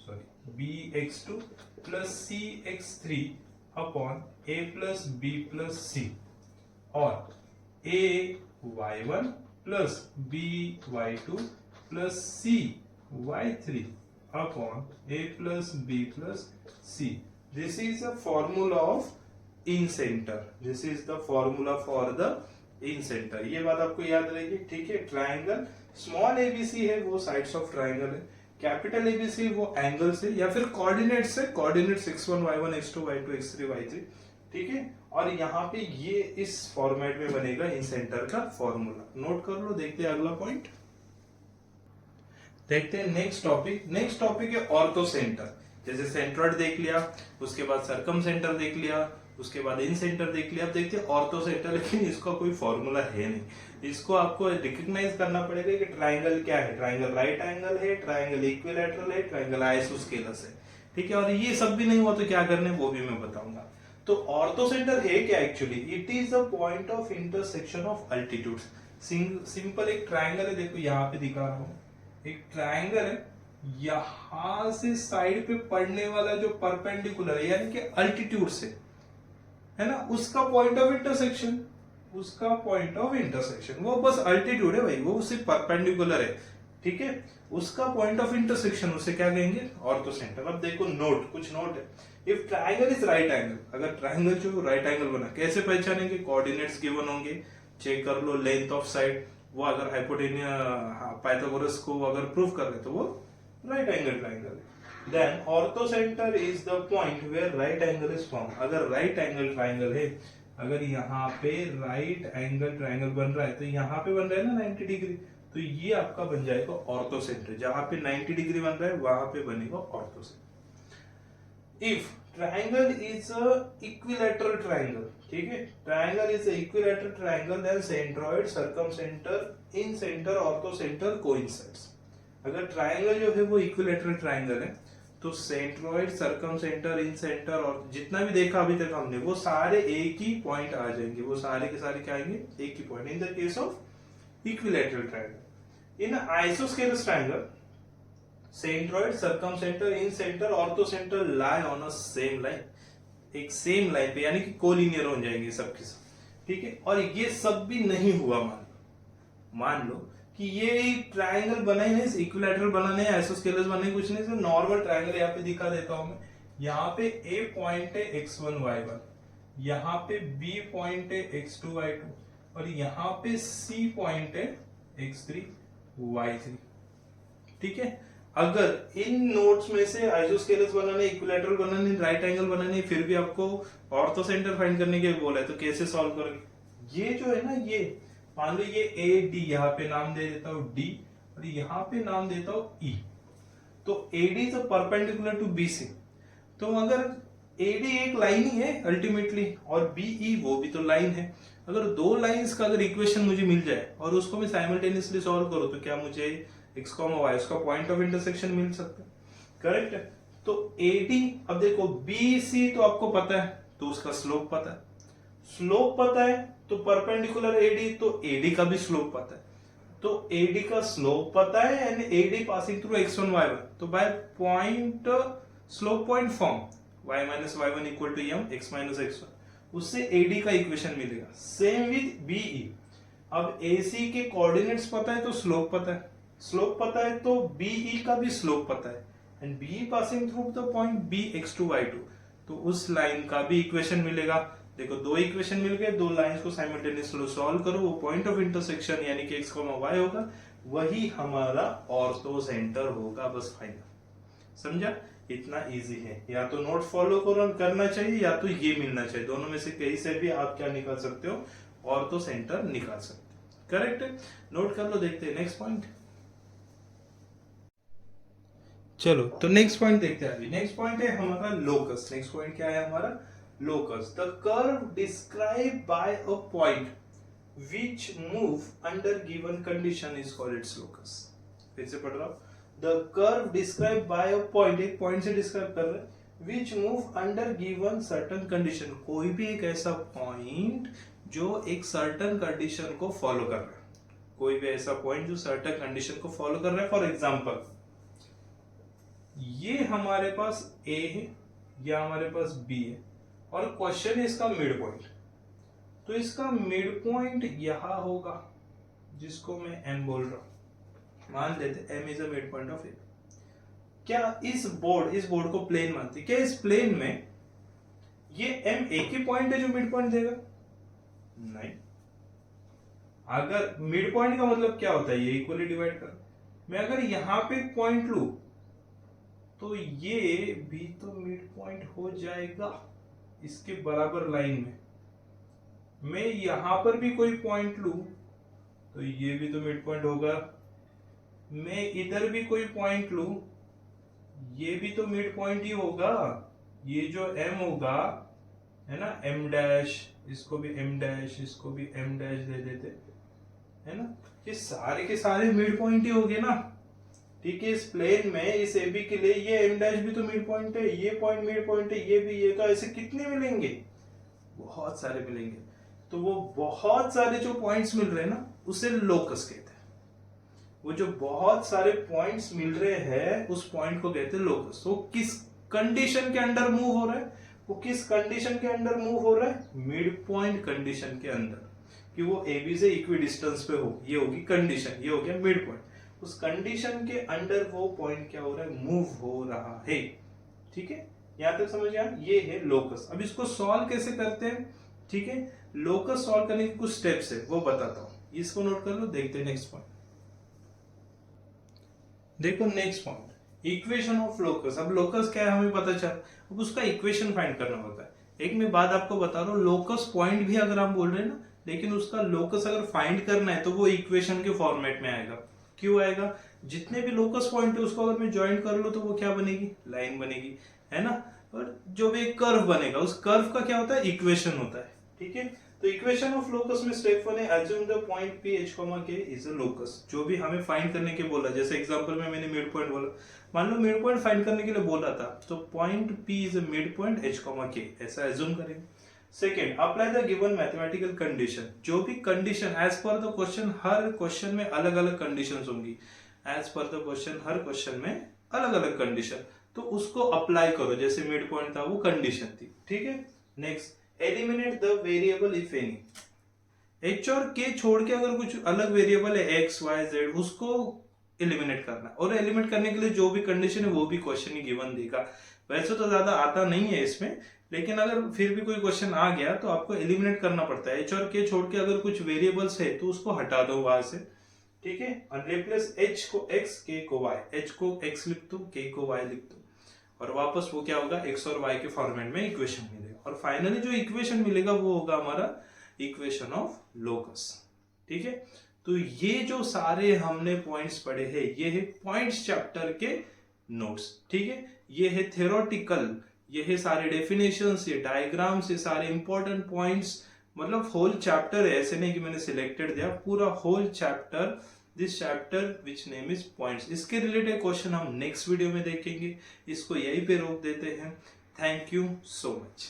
sorry B X two plus C X three upon A plus B plus C, और a y1 plus b y2 plus c y3 upon a plus b plus c। This is the formula of incentre, this is the formula for the in centre. ये बात आपको याद रहेगी, ठीक है। Triangle small ABC है वो sides of triangle है, कैपिटल एबीसी वो एंगल्स है या फिर कोऑर्डिनेट्स है, coordinates x1 y1 x2 y2 x3 y3, ठीक है। और यहाँ पे ये इस फॉर्मेट में बनेगा इन सेंटर का फॉर्मूला, नोट कर लो। देखते हैं अगला पॉइंट, देखते हैं नेक्स्ट टॉपिक। नेक्स्ट टॉपिक है ऑर्थो सेंटर। जैसे सेंट्रॉइड देख लिया, उसके बाद सर्कम सेंटर देख लिया, उसके बाद इन सेंटर देख लिया। अब देखते हैं ऑर्थो सेंटर, लेकिन इसका कोई फॉर्मूला है नहीं। इसको आपको रिकॉग्नाइज करना पड़ेगा कि ट्राइंगल क्या है, ट्राइंगल राइट एंगल है, ट्राइंगल इक्विलैटरल है, ट्राइंगल आइसोस्केलस है, ठीक है। और ये सब भी नहीं हुआ तो क्या करने वो भी मैं बताऊंगा। तो ऑर्थो सेंटर है क्या actually, it is the point of intersection of altitudes. Simple एक ट्राइंगल है, देखो यहाँ पे दिखा रहा हूं, एक ट्राइंगल है, यहां से साइड पे पड़ने वाला जो परपेंडिकुलर है यानी कि अल्टीट्यूड से है ना, उसका पॉइंट ऑफ इंटरसेक्शन, उसका पॉइंट ऑफ इंटरसेक्शन वो बस अल्टीट्यूड है भाई, वो सिर्फ परपेंडिकुलर है, ठीक है। उसका पॉइंट ऑफ इंटरसेक्शन उसे क्या कहेंगे, ऑर्थो सेंटर। अब देखो नोट, कुछ नोट है। If triangle is right angle, अगर ट्राइंगल जो राइट एंगल बना, कैसे पहचानेंगे, कोऑर्डिनेट्स गिवन होंगे, चेक कर लो लेंथ ऑफ साइड, वो अगर हाइपोटेनिया पाइथागोरस को अगर प्रूव कर रहे तो वो राइट एंगल ट्राइंगल है। Then orthocentre is the point where right angle is form. अगर राइट एंगल ट्राइंगल है, अगर यहाँ पे राइट एंगल ट्राइंगल बन रहा है तो यहाँ पे बन रहा है ना 90 डिग्री, तो ये आपका बन जाएगा ऑर्थो सेंटर। जहां पे 90 डिग्री बन रहा है वहां पे बनेगा orthocentre. If triangle is a equilateral triangle, ठीक है, triangle is a equilateral triangle, then centroid, circumcentre, incentre, orthocentre coincides. अगर ट्राइंगल जो है वो इक्विलैटरल ट्राइंगल है तो centroid, circumcentre, incentre और जितना भी देखा अभी तक हमने वो सारे एक ही पॉइंट आ जाएंगे, वो सारे के सारे क्या आएंगे, एक ही point. In the case of equilateral triangle, in isosceles triangle centroid, circumcentre, incentre, orthocentre lie on a same line, एक सेम लाइन पे, यानी कि कोलिनियर हो जाएंगे सबके सब, ठीक है। और ये सब भी नहीं हुआ, मान लो कि ये ट्राइंगल बना ही नहीं, इक्विलैटरल बना नहीं, आइसोस्केलस बना नहीं, कुछ नहीं, सिर्फ नॉर्मल ट्राइंगल। यहाँ पे दिखा देता हूं मैं, यहाँ पे ए पॉइंट है x1 y1, यहाँ पे बी पॉइंट है x2 y2 और यहाँ पे सी पॉइंट है x3 y3, ठीक है। अगर इन नोट्स में से आइसोस्केलस बनाने, इक्विलैटरल बनाने, राइट एंगल बनाने, फिर भी आपको ऑर्थो सेंटर फाइंड करने के बोला है तो कैसे सॉल्व करोगे। ये जो है ना, ये मान लो ये ए डी, यहाँ पे नाम दे देता हूं डी और यहाँ पे नाम देता हूं ई। तो AD is perpendicular to B C, तो अगर एडी एक लाइन ही है अल्टीमेटली और बीई वो भी तो लाइन है। अगर दो लाइंस का अगर इक्वेशन मुझे मिल जाए और उसको मैं साइमल्टेनियसली सॉल्व करूं तो क्या मुझे एक्स कॉमा वाई का पॉइंट ऑफ इंटरसेक्शन मिल सकता है, करेक्ट है। तो एडी, अब देखो बीसी तो आपको पता है तो उसका स्लोप पता है, स्लोप पता है तो परपेंडिकुलर एडी तो एडी का भी स्लोप पता है, तो एडी का स्लोप पता है and AD passing through x1 y1, तो by point slope point form y minus y1 equal to m x minus x1, उससे एडी का इक्वेशन मिलेगा। सेम विद बीई, अब AC के कोऑर्डिनेट्स पता है तो स्लोप पता है, स्लोप पता है तो बीई का भी स्लोप पता है, and B passing through the point B x2 y2, तो उस लाइन का भी इक्वेशन मिलेगा। देखो दो इक्वेशन मिल गए, दो लाइंस को साइमल्टेनियसली सॉल्व करो, वो पॉइंट ऑफ इंटरसेक्शन यानी कि x, y होगा, वही हमारा ऑर्थो सेंटर होगा। बस फाइनल, समझा? इतना इजी है। या तो नोट फॉलो करना चाहिए या तो ये मिलना चाहिए, दोनों में से कहीं से भी आप क्या निकाल सकते हो, ऑर्थो सेंटर निकाल सकते हो। करेक्ट है, नोट कर लो। देखते हैं नेक्स्ट पॉइंट। चलो तो नेक्स्ट पॉइंट देखते हैं। अभी नेक्स्ट पॉइंट है हमारा लोकस। नेक्स्ट पॉइंट क्या है हमारा? Locus. The curve describe by a point which move under given condition is called its locus। फिर से पढ़ रहा हूं। The curve described by a point, एक पॉइंट से डिस्क्राइब कर रहे हैं, which move under given certain condition, कोई भी एक ऐसा पॉइंट जो एक सर्टन कंडीशन को फॉलो कर रहा है, कोई भी ऐसा पॉइंट जो सर्टन कंडीशन को फॉलो कर रहा है। फॉर एग्जांपल ये हमारे पास A है या हमारे पास B है और क्वेश्चन है इसका मिड पॉइंट, तो इसका मिड पॉइंट यहां होगा जिसको मैं M बोल रहा हूं। मान लेते M is a midpoint of A। क्या इस बोर्ड को प्लेन मानते, क्या इस प्लेन में ये M एक ही पॉइंट है जो मिड पॉइंट देगा? नहीं। अगर मिड पॉइंट का मतलब क्या होता है, ये इक्वली डिवाइड कर, मैं अगर यहां पे एक पॉइंट लू तो ये भी तो मिड पॉइंट हो जाएगा इसके बराबर लाइन में। मैं यहां पर भी कोई पॉइंट लू तो ये भी तो मिड पॉइंट होगा। मैं इधर भी कोई पॉइंट लू ये भी तो मिड पॉइंट ही होगा। ये जो M होगा है ना, M डैश, इसको भी M डैश, इसको भी M डैश दे देते है ना, ये सारे के सारे मिड पॉइंट ही हो गए ना। ठीक है, इस प्लेन में इस AB के लिए ये M डैश भी तो मिड पॉइंट है, ये पॉइंट मिड पॉइंट है, ये भी, ये तो ऐसे कितने मिलेंगे? बहुत सारे मिलेंगे। तो वो बहुत सारे जो पॉइंट्स मिल रहे हैं ना उसे लोकस कहते हैं। वो जो बहुत सारे पॉइंट्स मिल रहे हैं उस पॉइंट को कहते हैं लोकस। तो किस कंडीशन के अंडर मूव हो रहा है? वो किस कंडीशन के अंडर मूव हो रहा है? मिड पॉइंट कंडीशन के अंदर, कि वो AB से इक्वी डिस्टेंस पे हो, ये होगी कंडीशन, ये हो गया मिड पॉइंट। उस कंडीशन के अंडर वो पॉइंट क्या हो रहा है? मूव हो रहा है। ठीक है, यहां तक समझ गया? ये है लोकस। अब इसको सॉल्व कैसे करते हैं? ठीक है, लोकस सॉल्व करने के कुछ स्टेप्स है वो बताता हूं, इसको नोट कर लो। देखते हैं नेक्स्ट पॉइंट। देखो next point, equation of locus. अब लोकस क्या है हमें पता चला, अब उसका इक्वेशन फाइंड करना होता है। एक मैं बात आपको बता रहा हूं, लोकस पॉइंट भी अगर हम बोल रहे हैं ना, लेकिन उसका लोकस अगर फाइंड करना है तो वो इक्वेशन के फॉर्मेट में आएगा। क्यों आएगा? जितने भी लोकस पॉइंट है उसको अगर मैं ज्वाइन कर लो तो वो क्या बनेगी? लाइन बनेगी, है ना। और जो भी एक कर्व बनेगा उस कर्व का क्या होता है? इक्वेशन होता है। ठीक है, तो इक्वेशन ऑफ लोकस में स्टेप 1 है assume the point P H, K is a locus. जो भी हमें फाइंड करने के बोला, जैसे एग्जांपल में मैंने मिड पॉइंट बोला, मान लो मिड पॉइंट फाइंड करने के लिए बोला था, तो point P is a midpoint H, K, ऐसा अज्यूम करेंगे। Second, apply the given mathematical condition. जो भी condition as per the question, हर क्वेश्चन में अलग अलग कंडीशंस होंगी। एज पर द क्वेश्चन, हर क्वेश्चन में अलग अलग कंडीशन, तो उसको अप्लाई करो। जैसे मिड पॉइंट था वो कंडीशन थी। ठीक है, next, eliminate the variable if any. H और K छोड़ के अगर कुछ अलग वेरिएबल है X, Y, Z, उसको एलिमिनेट करना। और एलिमिनेट करने के लिए जो भी कंडीशन है वो भी क्वेश्चन ही गिवन देगा। वैसे तो ज्यादा आता नहीं है इसमें, लेकिन अगर फिर भी कोई क्वेश्चन आ गया तो आपको एलिमिनेट करना पड़ता है। H और K छोड़ के अगर कुछ वेरिएबल्स है तो उसको हटा दो वहां से। ठीक है, और रिप्लेस H को X, K को Y, H को X लिख दो, K को Y लिख दो, और वापस वो क्या होगा? X और Y के फॉर्मेट में इक्वेशन मिलेगा। और फाइनली जो इक्वेशन मिलेगा वो होगा हमारा इक्वेशन ऑफ लोकस। ठीक है, तो ये जो सारे हमने पॉइंट्स पढ़े हैं ये है पॉइंट्स चैप्टर के नोट्स। ठीक है, ये है थ्योरेटिकल, ये है सारे डेफिनेशंस, ये डायग्राम्स, ये सारे इंपॉर्टेंट पॉइंट्स, मतलब होल चैप्टर है। ऐसे नहीं कि मैंने सिलेक्टेड दिया, पूरा whole chapter, this chapter which name is points. इसके रिलेटेड क्वेश्चन हम नेक्स्ट वीडियो में देखेंगे। इसको यहीं पे रोक देते हैं। Thank you so much.